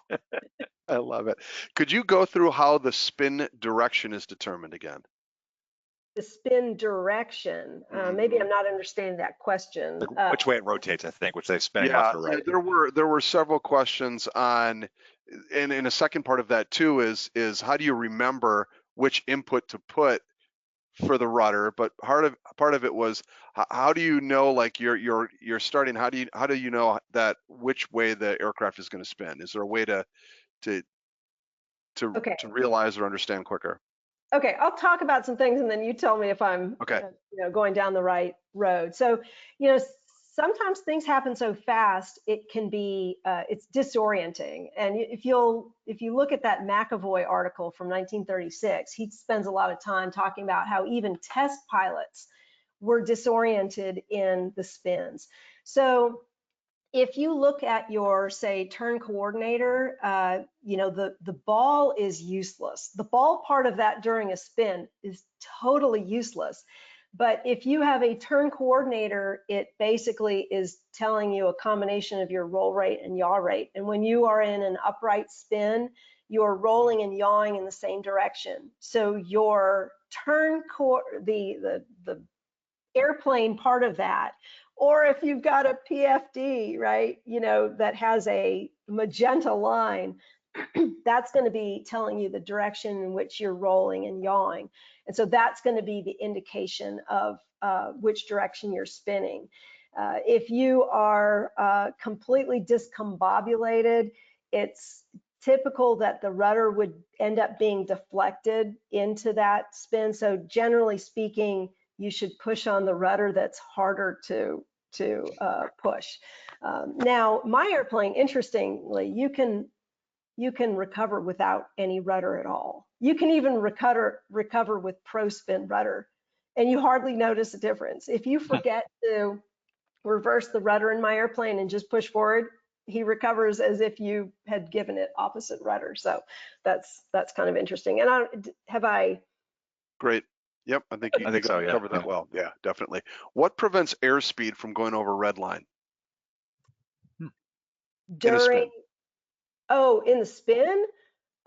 I love it. Could you go through how the spin direction is determined again? The spin direction. Maybe I'm not understanding that question. Which way it rotates, I think, which they spin left or right. There were several questions on, and in a second part of that too is how do you remember which input to put for the rudder, but part of it was how do you know, like you're starting, how do you know that which way the aircraft is going to spin? Is there a way to Okay. realize or understand quicker? Okay, I'll talk about some things and then you tell me if I'm Okay. going down the right road. So, sometimes things happen so fast, it can be, it's disorienting. And if you look at that McAvoy article from 1936, he spends a lot of time talking about how even test pilots were disoriented in the spins. So if you look at your, say, turn coordinator, the ball is useless. The ball part of that during a spin is totally useless. But if you have a turn coordinator, it basically is telling you a combination of your roll rate and yaw rate. And when you are in an upright spin, you're rolling and yawing in the same direction. So your turn the airplane part of that, or if you've got a PFD, right, that has a magenta line, that's going to be telling you the direction in which you're rolling and yawing. And so that's going to be the indication of which direction you're spinning. If you are completely discombobulated, it's typical that the rudder would end up being deflected into that spin. So generally speaking, you should push on the rudder that's harder to push. Now, my airplane, interestingly, you can recover without any rudder at all. You can even recover with pro spin rudder, and you hardly notice a difference. If you forget to reverse the rudder in my airplane and just push forward, he recovers as if you had given it opposite rudder. So that's kind of interesting. And have I? Great. Yep, I think you so, yeah. covered that well. Yeah, definitely. What prevents airspeed from going over red line? During, in the spin?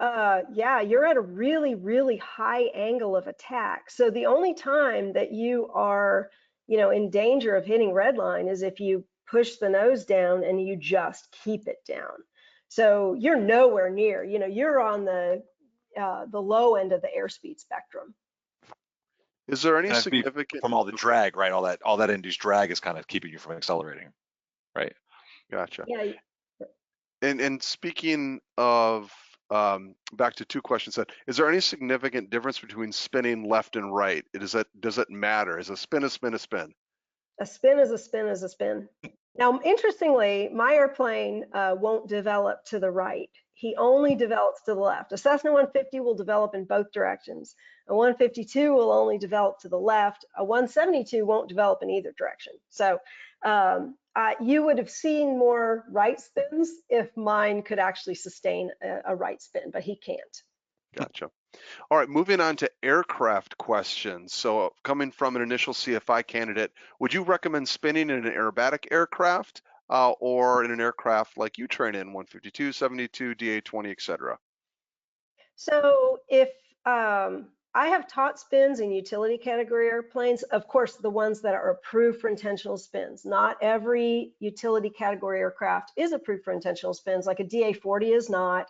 Yeah, you're at a really, really high angle of attack. So the only time that you are, in danger of hitting red line is if you push the nose down and you just keep it down. So you're nowhere near, you're on the low end of the airspeed spectrum. Is there any significant from all the drag, right? All that induced drag is kind of keeping you from accelerating, right? Gotcha. Yeah. And speaking of, back to two questions, is there any significant difference between spinning left and right? Does it matter? Is a spin a spin a spin? A spin is a spin is a spin. Now, interestingly, my airplane won't develop to the right. He only develops to the left. A Cessna 150 will develop in both directions. A 152 will only develop to the left. A 172 won't develop in either direction. So you would have seen more right spins if mine could actually sustain a right spin, but he can't. Gotcha. All right, moving on to aircraft questions. So coming from an initial CFI candidate, would you recommend spinning in an aerobatic aircraft or in an aircraft like you train in, 152, 72, DA-20, etc.? So if I have taught spins in utility category airplanes, of course, the ones that are approved for intentional spins. Not every utility category aircraft is approved for intentional spins, like a DA-40 is not.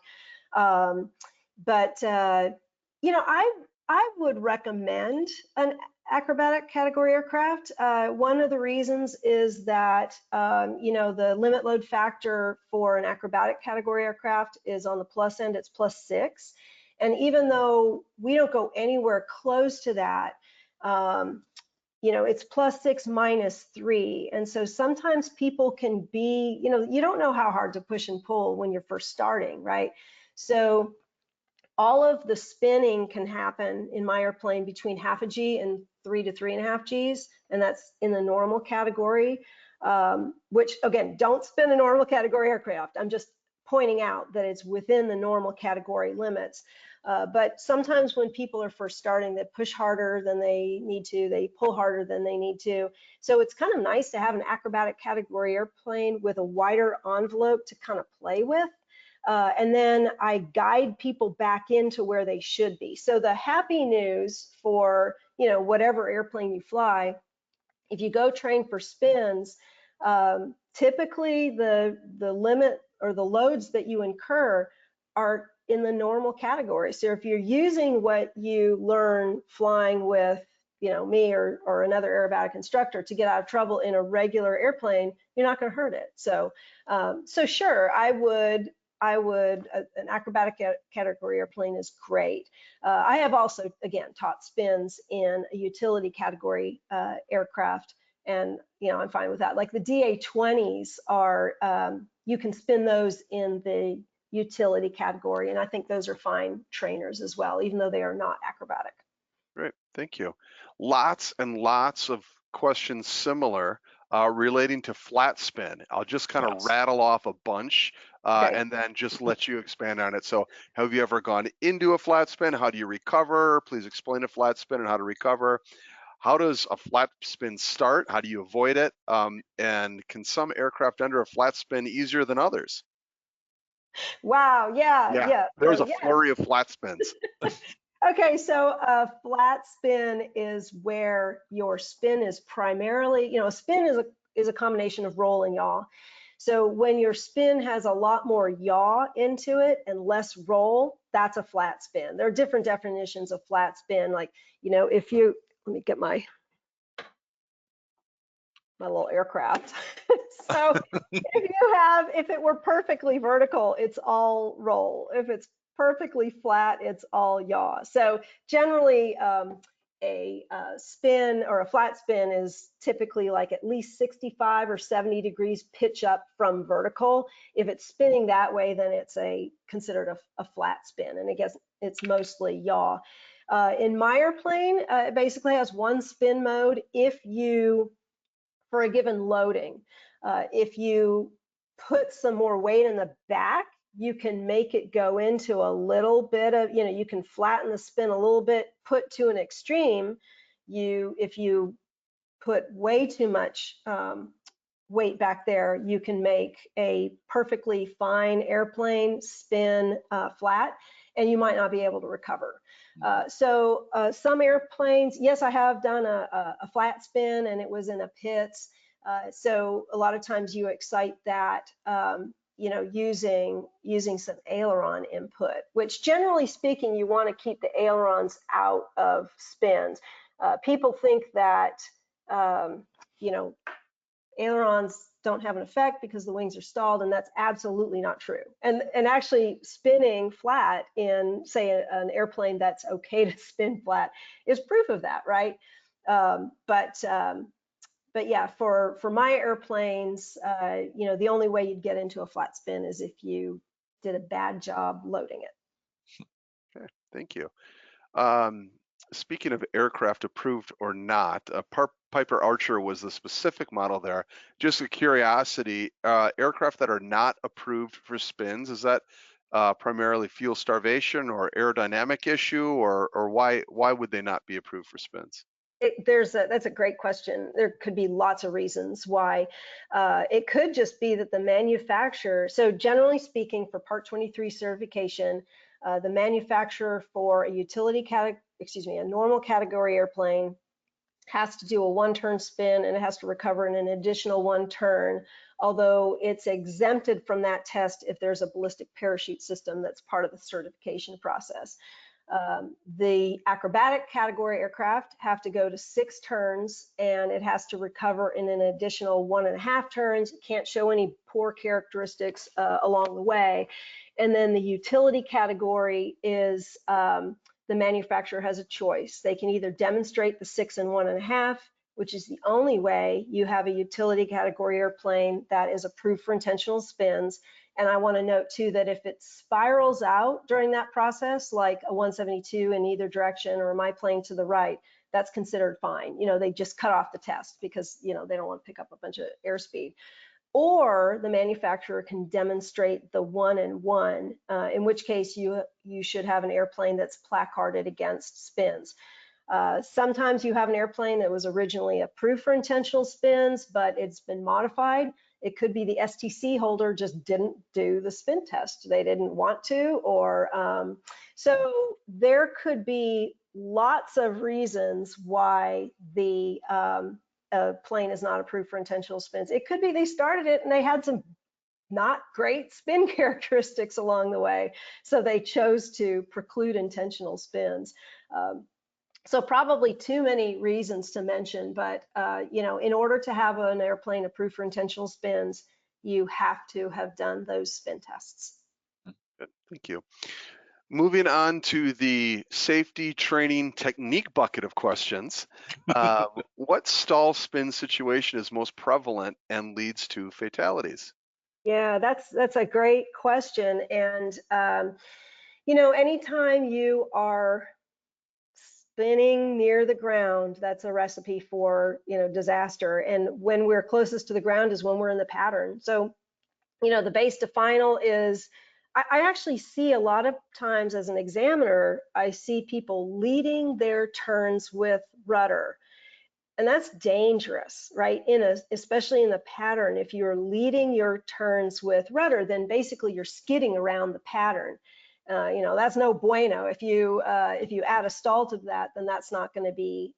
I would recommend an acrobatic category aircraft. One of the reasons is that, the limit load factor for an acrobatic category aircraft is on the plus end, it's +6. And even though we don't go anywhere close to that, it's +6 -3. And so sometimes people can be, you don't know how hard to push and pull when you're first starting, right? So all of the spinning can happen in my airplane between 1/2 a G and 3 to 3.5 Gs, and that's in the normal category, which again, don't spin a normal category aircraft. I'm just pointing out that it's within the normal category limits. But sometimes when people are first starting, they push harder than they need to, they pull harder than they need to. So it's kind of nice to have an acrobatic category airplane with a wider envelope to kind of play with. And then I guide people back into where they should be. So the happy news for, whatever airplane you fly, if you go train for spins, typically the limit or the loads that you incur are in the normal category. So if you're using what you learn flying with, me or another aerobatic instructor to get out of trouble in a regular airplane, you're not going to hurt it. So, so sure, I would, an acrobatic category airplane is great. I have also, again, taught spins in a utility category aircraft, and I'm fine with that. Like the DA-20s are, you can spin those in the utility category, and I think those are fine trainers as well, even though they are not acrobatic. Great, thank you. Lots and lots of questions similar relating to flat spin. I'll just kind of rattle off a bunch and then just let you expand on it. So have you ever gone into a flat spin? How do you recover? Please explain a flat spin and how to recover. How does a flat spin start? How do you avoid it? And can some aircraft enter a flat spin easier than others? Wow, yeah. There's a flurry of flat spins. Okay, so a flat spin is where your spin is primarily, a spin is a combination of roll and yaw. So when your spin has a lot more yaw into it and less roll, that's a flat spin. There are different definitions of flat spin. Like, if you, let me get my little aircraft. So if it were perfectly vertical, it's all roll. If it's perfectly flat, it's all yaw. So generally, a spin or a flat spin is typically like at least 65 or 70 degrees pitch up from vertical. If it's spinning that way, then it's considered a flat spin, and I guess it's mostly yaw. In my airplane, it basically has one spin mode for a given loading. If you put some more weight in the back, you can make it go into a little bit of, you can flatten the spin a little bit, put to an extreme. If you put way too much weight back there, you can make a perfectly fine airplane spin flat, and you might not be able to recover. So some airplanes, yes, I have done a flat spin, and it was in a pit. So a lot of times you excite that, using some aileron input, which generally speaking, you want to keep the ailerons out of spins. People think that, ailerons don't have an effect because the wings are stalled, and that's absolutely not true. And actually spinning flat in, say, an airplane that's okay to spin flat is proof of that, right? But yeah, for my airplanes, the only way you'd get into a flat spin is if you did a bad job loading it. Okay, thank you. Speaking of aircraft approved or not, Piper Archer was the specific model there. Just a curiosity, aircraft that are not approved for spins, is that primarily fuel starvation or aerodynamic issue, or why would they not be approved for spins? That's a great question. There could be lots of reasons why. It could just be that the manufacturer, so generally speaking, for Part 23 certification, the manufacturer for a normal category airplane has to do a one-turn spin, and it has to recover in an additional one turn, although it's exempted from that test if there's a ballistic parachute system that's part of the certification process. The acrobatic category aircraft have to go to 6 turns, and it has to recover in an additional 1.5 turns. It can't show any poor characteristics along the way. And then the utility category is the manufacturer has a choice. They can either demonstrate the 6 and 1.5, which is the only way you have a utility category airplane that is approved for intentional spins. And I want to note too that if it spirals out during that process, like a 172 in either direction or my plane to the right, that's considered fine. They just cut off the test because, they don't want to pick up a bunch of airspeed. Or the manufacturer can demonstrate the 1 and 1, in which case you should have an airplane that's placarded against spins. Sometimes you have an airplane that was originally approved for intentional spins, but it's been modified. It could be the STC holder just didn't do the spin test. They didn't want to, or so there could be lots of reasons why the plane is not approved for intentional spins. It could be they started it and they had some not great spin characteristics along the way. So they chose to preclude intentional spins. So probably too many reasons to mention, but in order to have an airplane approved for intentional spins, you have to have done those spin tests. Good. Thank you. Moving on to the safety training technique bucket of questions. What stall spin situation is most prevalent and leads to fatalities? Yeah, that's a great question. And anytime you are spinning near the ground, that's a recipe for disaster. And when we're closest to the ground is when we're in the pattern. So the base to final is, I actually see a lot of times as an examiner, I see people leading their turns with rudder. And that's dangerous, right? Especially in the pattern. If you're leading your turns with rudder, then basically you're skidding around the pattern. That's no bueno. If you add a stall to that, then that's not going to be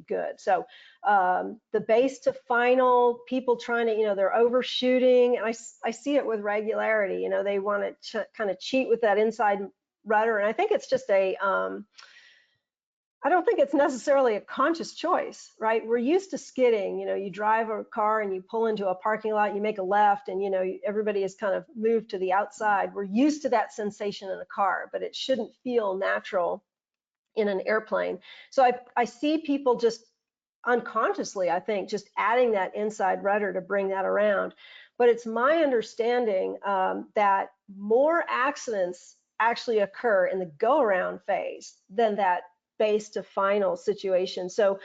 good. So the base to final, people trying to, they're overshooting, and I see it with regularity. They want to kind of cheat with that inside rudder, and I think it's just I don't think it's necessarily a conscious choice, right? We're used to skidding. You drive a car and you pull into a parking lot, you make a left, and everybody has kind of moved to the outside. We're used to that sensation in a car, but it shouldn't feel natural in an airplane. So I see people just unconsciously, I think, just adding that inside rudder to bring that around. But it's my understanding that more accidents actually occur in the go-around phase than that base to final situation. So,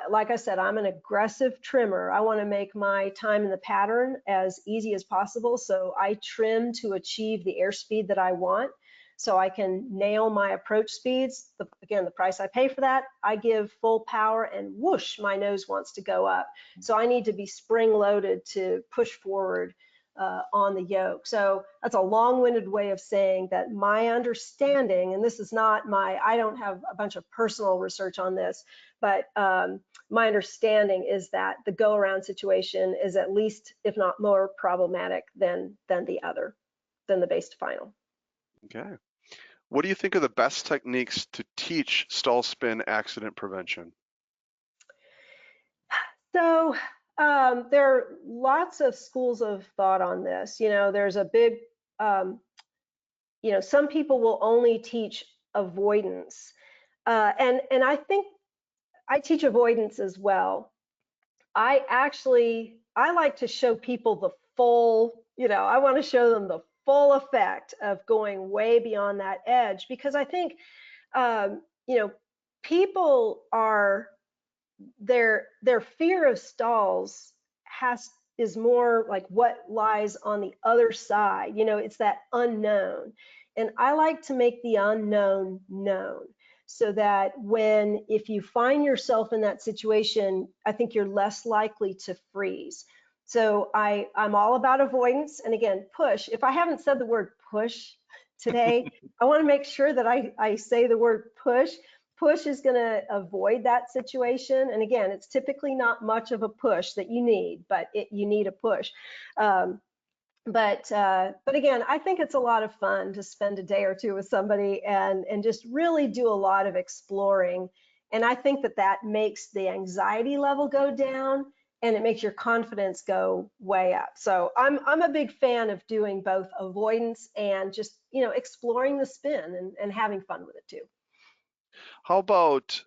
like I said, I'm an aggressive trimmer. I want to make my time in the pattern as easy as possible. So I trim to achieve the airspeed that I want, so I can nail my approach speeds. Again, the price I pay for that, I give full power and whoosh, my nose wants to go up. So I need to be spring loaded to push forward on the yoke. So that's a long-winded way of saying that my understanding, and this is not I don't have a bunch of personal research on this, but my understanding is that the go-around situation is at least, if not more problematic than the base to final. Okay. What do you think are the best techniques to teach stall spin accident prevention? So there are lots of schools of thought on this. There's a big, some people will only teach avoidance. And I think I teach avoidance as well. I like to show people the full, I want to show them the full effect of going way beyond that edge, because I think, people are, their fear of stalls is more like what lies on the other side. It's that unknown, and I like to make the unknown known, so that if you find yourself in that situation, I think you're less likely to freeze. So I'm all about avoidance, and again, push. If I haven't said the word push today, I want to make sure that I say the word push. Push is going to avoid that situation. And again, it's typically not much of a push that you need, but you need a push. But again, I think it's a lot of fun to spend a day or two with somebody and just really do a lot of exploring. And I think that makes the anxiety level go down, and it makes your confidence go way up. So I'm a big fan of doing both avoidance and just exploring the spin and having fun with it too. How about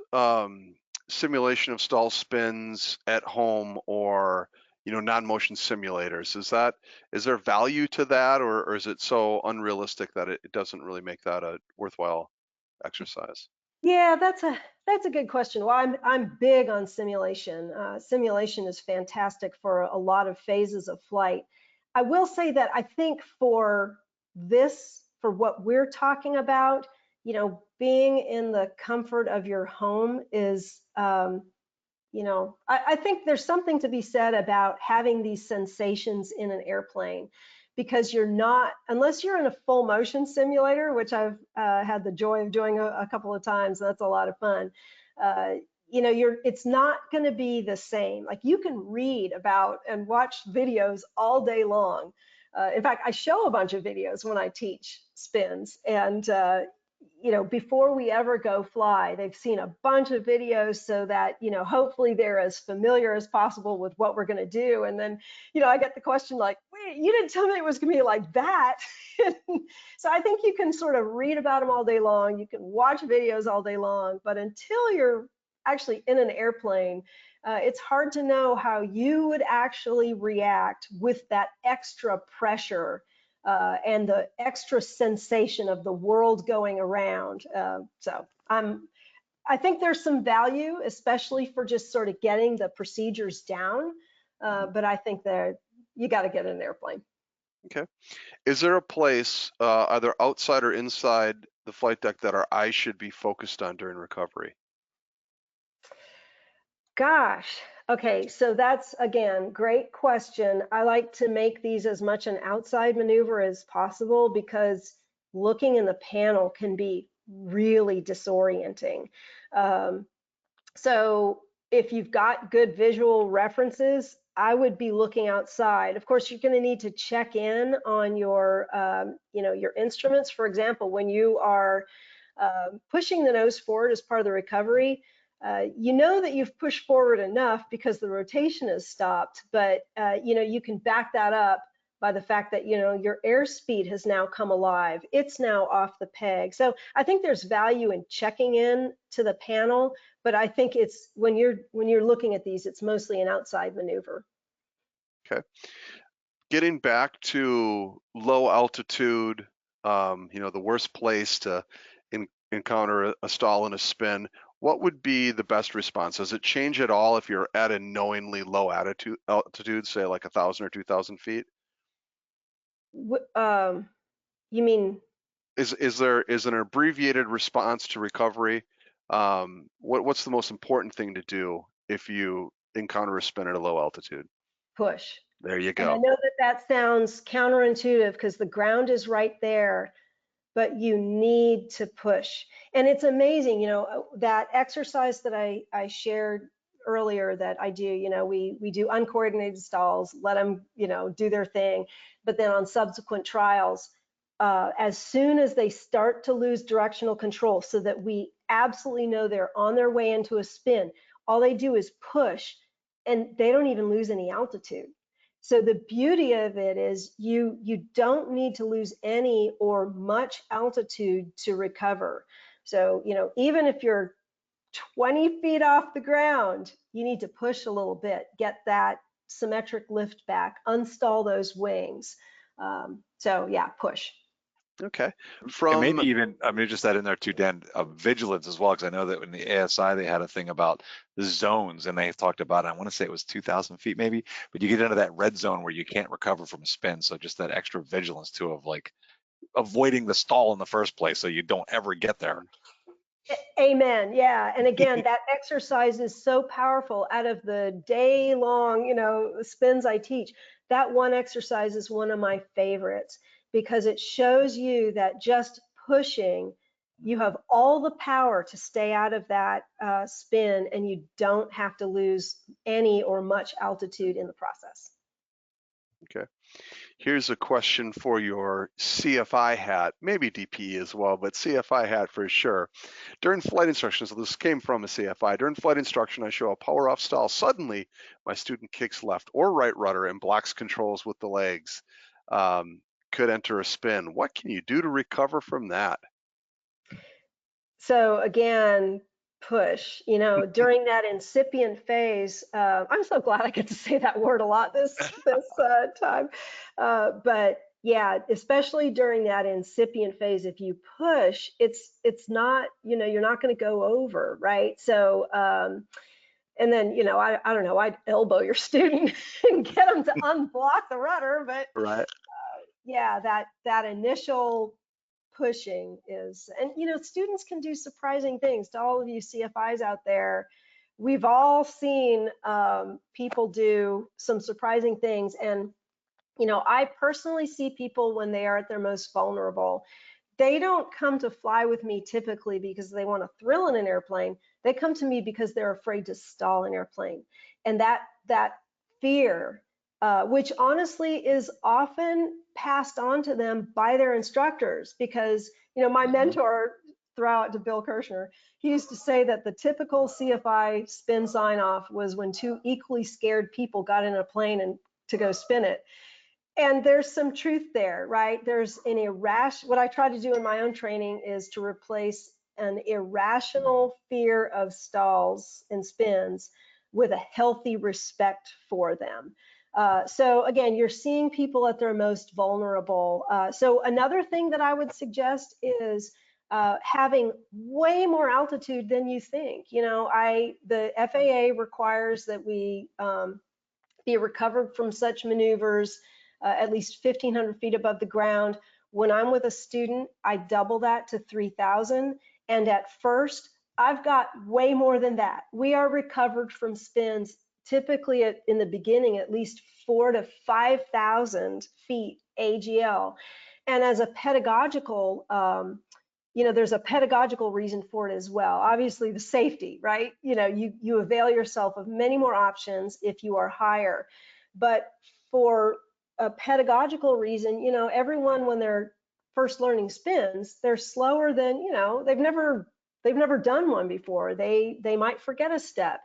simulation of stall spins at home, or non-motion simulators? Is there value to that, or is it so unrealistic that it doesn't really make that a worthwhile exercise? Yeah, that's a good question. Well, I'm big on simulation. Simulation is fantastic for a lot of phases of flight. I will say that I think for what we're talking about, being in the comfort of your home is, I think there's something to be said about having these sensations in an airplane, because unless you're in a full motion simulator, which I've had the joy of doing a couple of times. That's a lot of fun. It's not going to be the same. Like, you can read about and watch videos all day long In fact, I show a bunch of videos when I teach spins, and before we ever go fly, they've seen a bunch of videos so that, hopefully they're as familiar as possible with what we're going to do. And then, I get the question like, wait, you didn't tell me it was going to be like that. So I think you can sort of read about them all day long. You can watch videos all day long, but until you're actually in an airplane, it's hard to know how you would actually react with that extra pressure and the extra sensation of the world going around. So I think there's some value, especially for just sort of getting the procedures down. But I think that you got to get in an airplane. Okay. Is there a place, either outside or inside the flight deck, that our eyes should be focused on during recovery? Gosh. Okay, so that's, again, great question. I like to make these as much an outside maneuver as possible because looking in the panel can be really disorienting. So if you've got good visual references, I would be looking outside. Of course, you're going to need to check in on your, your instruments. For example, when you are pushing the nose forward as part of the recovery, you know that you've pushed forward enough because the rotation has stopped, but you can back that up by the fact that your airspeed has now come alive. It's now off the peg. So I think there's value in checking in to the panel, but I think it's when you're looking at these, it's mostly an outside maneuver. Okay. Getting back to low altitude, the worst place to encounter a stall and a spin, what would be the best response? Does it change at all if you're at a knowingly low altitude, say like 1,000 or 2,000 feet? You mean? Is there an abbreviated response to recovery? What's the most important thing to do if you encounter a spin at a low altitude? Push. There you And I go. know that sounds counterintuitive because the ground is right there, but you need to push. And it's amazing, that exercise that I shared earlier that I do, we do uncoordinated stalls, let them, do their thing. But then on subsequent trials, as soon as they start to lose directional control so that we absolutely know they're on their way into a spin, all they do is push and they don't even lose any altitude. So the beauty of it is you don't need to lose any or much altitude to recover. So, even if you're 20 feet off the ground, you need to push a little bit, get that symmetric lift back, unstall those wings. So yeah, push. Okay. And maybe even, just that in there too, Dan, vigilance as well, because I know that in the ASI, they had a thing about the zones, and they talked about, I want to say it was 2,000 feet maybe, but you get into that red zone where you can't recover from a spin. So just that extra vigilance too of like avoiding the stall in the first place so you don't ever get there. Amen. Yeah. And again, that exercise is so powerful. Out of the day-long, spins I teach, that one exercise is one of my favorites because it shows you that just pushing, you have all the power to stay out of that spin, and you don't have to lose any or much altitude in the process. Okay. Here's a question for your CFI hat, maybe DPE as well, but CFI hat for sure. During flight instruction, so this came from a CFI, during flight instruction, I show a power off stall. Suddenly, my student kicks left or right rudder and blocks controls with the legs. Could enter a spin. What can you do to recover from that? So again, push, during that incipient phase, I'm so glad I get to say that word a lot this time. But yeah, especially during that incipient phase, if you push, it's not, you're not going to go over, right? So, and then, I don't know, I'd elbow your student and get them to unblock the rudder, but Right. yeah, that initial pushing is, and students can do surprising things. To all of you CFIs out there, we've all seen people do some surprising things. And I personally see people when they are at their most vulnerable. They don't come to fly with me typically because they want to thrill in an airplane. They come to me because they're afraid to stall an airplane, and that fear which honestly is often passed on to them by their instructors, because, you know, my mentor, throw out to Bill Kirshner, he used to say that the typical CFI spin sign off was when two equally scared people got in a plane and to go spin it. And there's some truth there, right? There's an what I try to do in my own training is to replace an irrational fear of stalls and spins with a healthy respect for them. So again, you're seeing people at their most vulnerable. So another thing that I would suggest is having way more altitude than you think. You know, the FAA requires that we be recovered from such maneuvers at least 1,500 feet above the ground. When I'm with a student, I double that to 3,000. And at first, I've got way more than that. We are recovered from spins typically in the beginning at least 4,000 to 5,000 feet AGL. And as a pedagogical, you know, there's a pedagogical reason for it as well. Obviously, the safety, right? You know, you avail yourself of many more options if you are higher. But for a pedagogical reason, you know, everyone, when they're first learning spins, they're slower than, you know, they've never done one before. They might forget a step.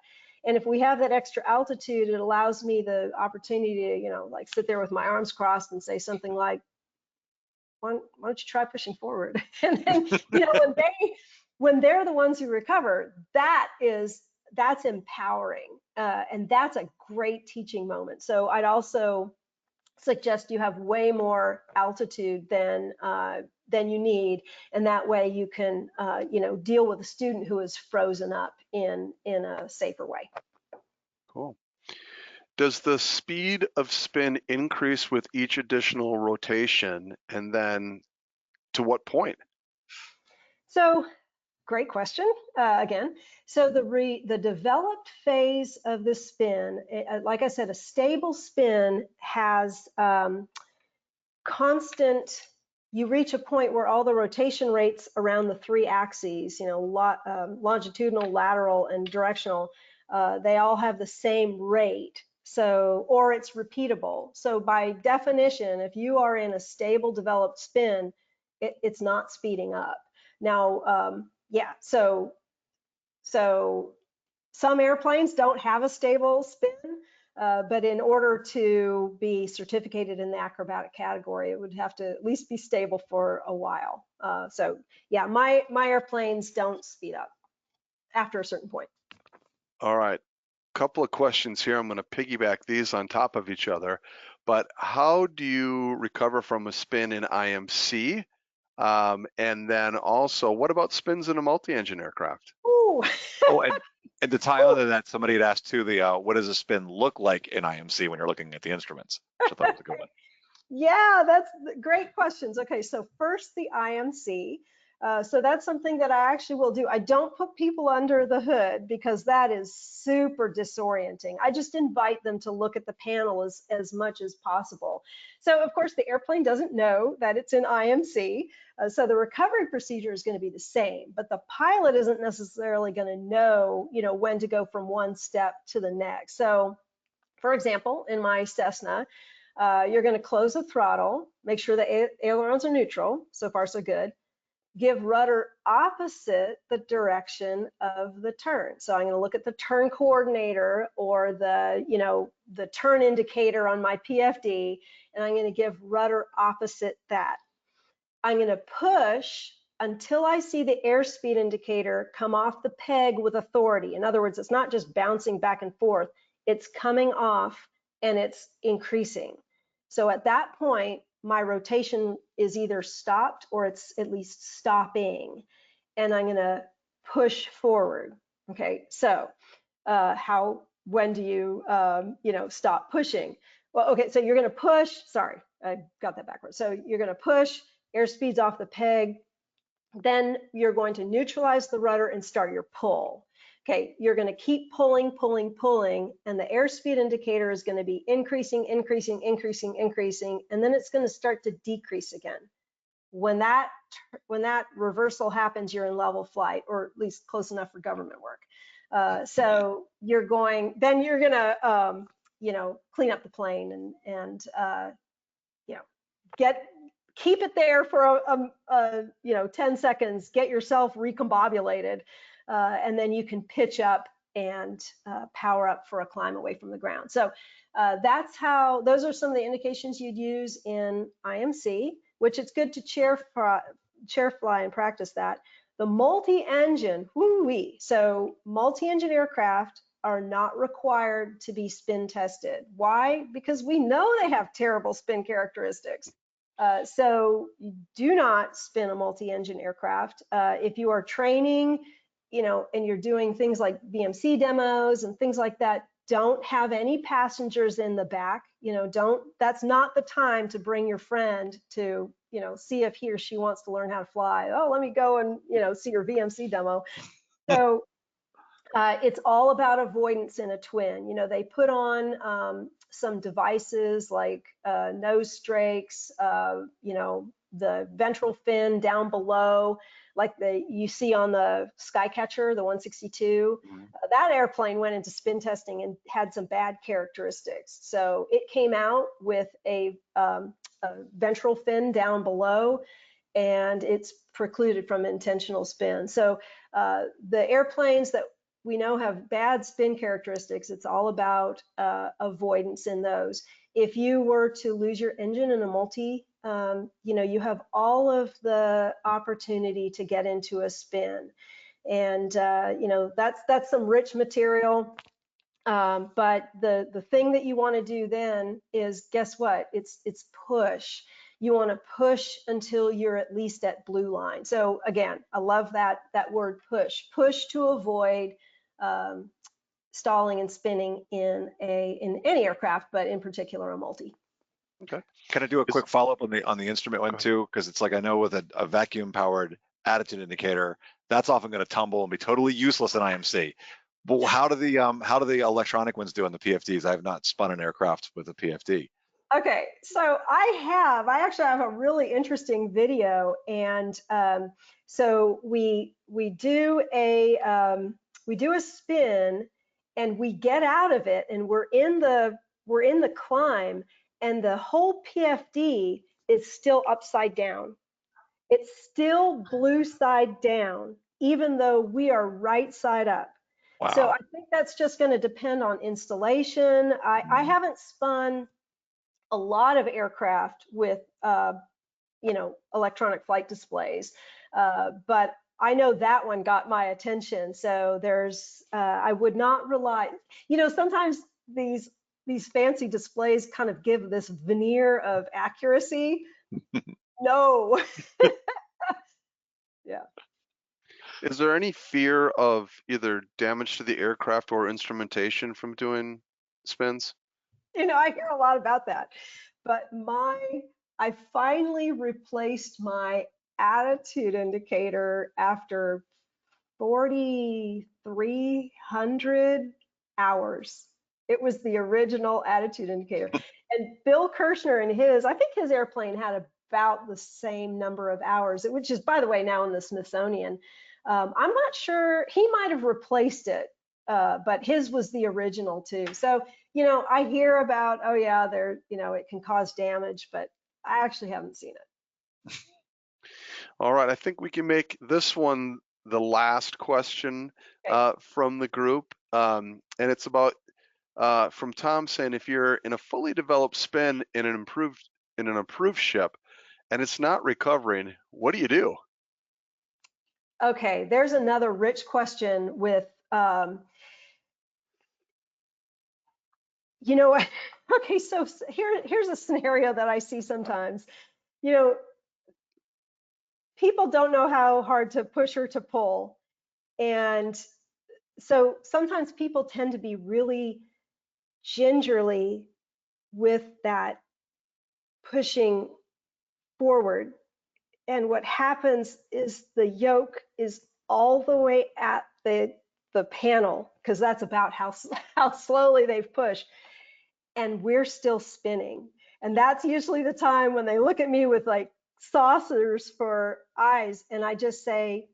And if we have that extra altitude, it allows me the opportunity to, you know, like sit there with my arms crossed and say something like, why don't you try pushing forward? And then, you know, when they're the ones who recover, that's empowering. And that's a great teaching moment. So I'd also suggest you have way more altitude than you need, and that way you can you know, deal with a student who is frozen up in a safer way. Cool. Does the speed of spin increase with each additional rotation, and then to what point? So great question again. So the developed phase of the spin, like I said, a stable spin has constant, you reach a point where all the rotation rates around the three axes, you know, longitudinal, lateral, and directional, they all have the same rate. So, or it's repeatable. So by definition, if you are in a stable developed spin, it's not speeding up. Now, yeah, so some airplanes don't have a stable spin, but in order to be certificated in the acrobatic category, it would have to at least be stable for a while. So yeah, my airplanes don't speed up after a certain point. All right, couple of questions here. I'm going to piggyback these on top of each other, but how do you recover from a spin in IMC? And then also, what about spins in a multi-engine aircraft? Ooh. Oh, and to tie on to that, somebody had asked too, what does a spin look like in IMC when you're looking at the instruments? Which I thought was a good one. Yeah, that's great questions. Okay, so first the IMC. So that's something that I actually will do. I don't put people under the hood because that is super disorienting. I just invite them to look at the panel as much as possible. So of course the airplane doesn't know that it's in IMC. So the recovery procedure is going to be the same, but the pilot isn't necessarily going to know, you know, when to go from one step to the next. So for example, in my Cessna, you're going to close the throttle, make sure the ailerons are neutral. So far, so good. Give rudder opposite the direction of the turn. So I'm going to look at the turn coordinator or the, you know, the turn indicator on my PFD, and I'm going to give rudder opposite that. I'm going to push until I see the airspeed indicator come off the peg with authority. In other words, it's not just bouncing back and forth, it's coming off and it's increasing. So at that point, my rotation is either stopped or it's at least stopping, and I'm going to push forward. Okay, so when do you, you know, stop pushing? Well, okay, so you're going to push. Sorry, I got that backwards. So you're going to push, airspeed's off the peg. Then you're going to neutralize the rudder and start your pull. Okay, you're going to keep pulling, pulling, pulling, and the airspeed indicator is going to be increasing, increasing, increasing, increasing, and then it's going to start to decrease again. When that reversal happens, you're in level flight, or at least close enough for government work. So you're going, then you're going to clean up the plane and keep it there for 10 seconds, get yourself recombobulated, and then you can pitch up and power up for a climb away from the ground. So those are some of the indications you'd use in IMC, which it's good to chair fly and practice that. The multi-engine, woo-wee. So multi-engine aircraft are not required to be spin tested. Why? Because we know they have terrible spin characteristics. So you do not spin a multi-engine aircraft. If you are training, and you're doing things like VMC demos and things like that, don't have any passengers in the back. That's not the time to bring your friend to, see if he or she wants to learn how to fly. Oh, let me go and, see your VMC demo. So it's all about avoidance in a twin. They put on some devices like nose strakes, the ventral fin down below, like you see on the Skycatcher, the 162. That airplane went into spin testing and had some bad characteristics. So it came out with a ventral fin down below, and it's precluded from intentional spin. So the airplanes that we know have bad spin characteristics, it's all about avoidance in those. If you were to lose your engine in a multi, you have all of the opportunity to get into a spin. And, that's some rich material. But the thing that you want to do then is, guess what? It's push. You want to push until you're at least at blue line. So again, I love that word push. Push to avoid stalling and spinning in any aircraft, but in particular a multi. Okay. Can I do a quick follow-up on the instrument one too? Because it's like, I know with a vacuum-powered attitude indicator, that's often going to tumble and be totally useless in IMC. But how do the electronic ones do on the PFDs? I have not spun an aircraft with a PFD. Okay, so I actually have a really interesting video, and so we do a spin, and we get out of it, and we're in the climb, and the whole PFD is still upside down. It's still blue side down, even though we are right side up. Wow. So I think that's just going to depend on installation. I haven't spun a lot of aircraft with electronic flight displays, but I know that one got my attention. So I would not rely, sometimes these fancy displays kind of give this veneer of accuracy. No. Yeah. Is there any fear of either damage to the aircraft or instrumentation from doing spins? I hear a lot about that, but I finally replaced my attitude indicator after 4,300 hours. It was the original attitude indicator. And Bill Kirshner and I think his airplane had about the same number of hours, which is, by the way, now in the Smithsonian. I'm not sure, he might have replaced it, but his was the original too. So, I hear about, oh yeah, it can cause damage, but I actually haven't seen it. All right, I think we can make this one the last question from the group, and it's about from Tom saying, if you're in a fully developed spin in an approved ship and it's not recovering, what do you do? Okay, there's another rich question with okay, so here's a scenario that I see sometimes. People don't know how hard to push or to pull. And so sometimes people tend to be really gingerly with that pushing forward. And what happens is the yoke is all the way at the panel, because that's about how slowly they've pushed. And we're still spinning. And that's usually the time when they look at me with like saucers for eyes. And I just say,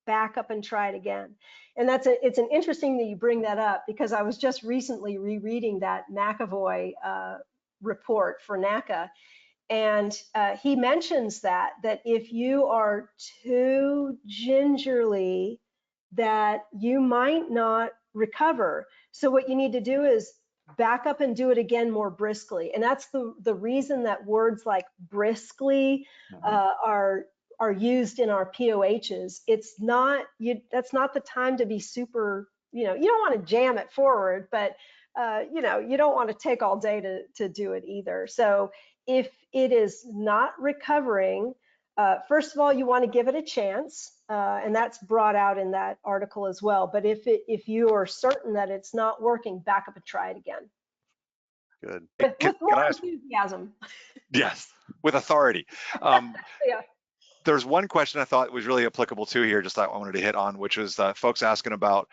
back up and try it again. And it's an interesting that you bring that up, because I was just recently rereading that McAvoy report for NACA. And he mentions that if you are too gingerly, that you might not recover. So what you need to do is back up and do it again more briskly. And that's the reason that words like briskly are used in our POHs. It's not, that's not the time to be super, you don't want to jam it forward, but you don't want to take all day to do it either. So if it is not recovering, first of all, you want to give it a chance, and that's brought out in that article as well. But if you are certain that it's not working, back up and try it again. Good. With more enthusiasm. Yes, with authority. Yeah. There's one question I thought was really applicable too here, just I wanted to hit on, which was folks asking about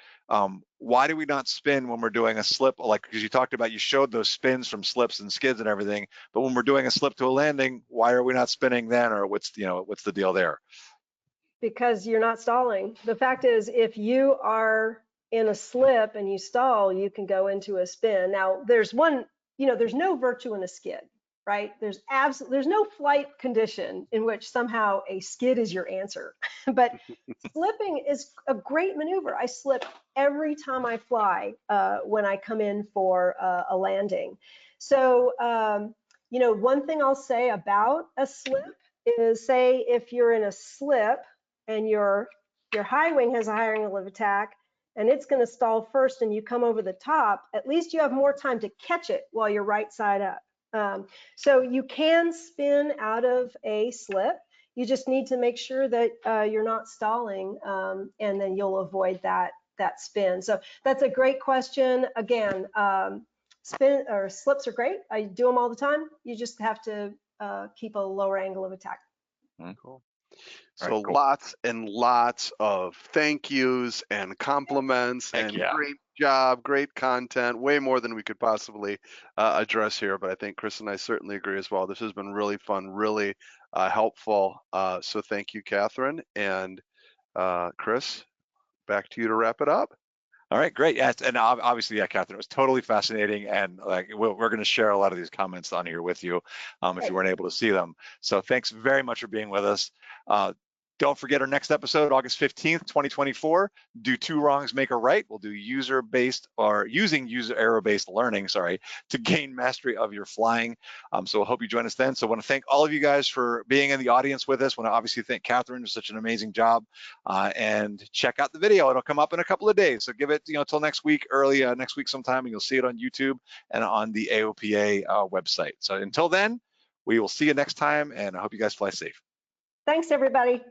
why do we not spin when we're doing a slip? Like, because you talked about, you showed those spins from slips and skids and everything, but when we're doing a slip to a landing, why are we not spinning then? Or what's the deal there? Because you're not stalling. The fact is, if you are in a slip and you stall, you can go into a spin. Now, there's no virtue in a skid, right? There's no flight condition in which somehow a skid is your answer. But slipping is a great maneuver. I slip every time I fly when I come in for a landing. So, one thing I'll say about a slip is, say if you're in a slip and your high wing has a higher angle of attack and it's going to stall first and you come over the top, at least you have more time to catch it while you're right side up. So you can spin out of a slip. You just need to make sure that you're not stalling, and then you'll avoid that spin. So that's a great question. Again, spin or slips are great. I do them all the time. You just have to keep a lower angle of attack. Cool. All So right, cool. lots and lots of thank yous and compliments and great job, great content, way more than we could possibly address here. But I think Chris and I certainly agree as well. This has been really fun, really helpful. So thank you, Catherine. And Chris, back to you to wrap it up. All right, great. Yes, and obviously, yeah, Catherine, it was totally fascinating, and like we're going to share a lot of these comments on here with you if you weren't able to see them. So thanks very much for being with us. Don't forget our next episode, August 15th, 2024. Do two wrongs make a right. We'll do using user error-based learning, to gain mastery of your flying. So I hope you join us then. So I want to thank all of you guys for being in the audience with us. I want to obviously thank Catherine for such an amazing job. And check out the video. It'll come up in a couple of days. So give it, till next week, early next week sometime, and you'll see it on YouTube and on the AOPA website. So until then, we will see you next time, and I hope you guys fly safe. Thanks, everybody.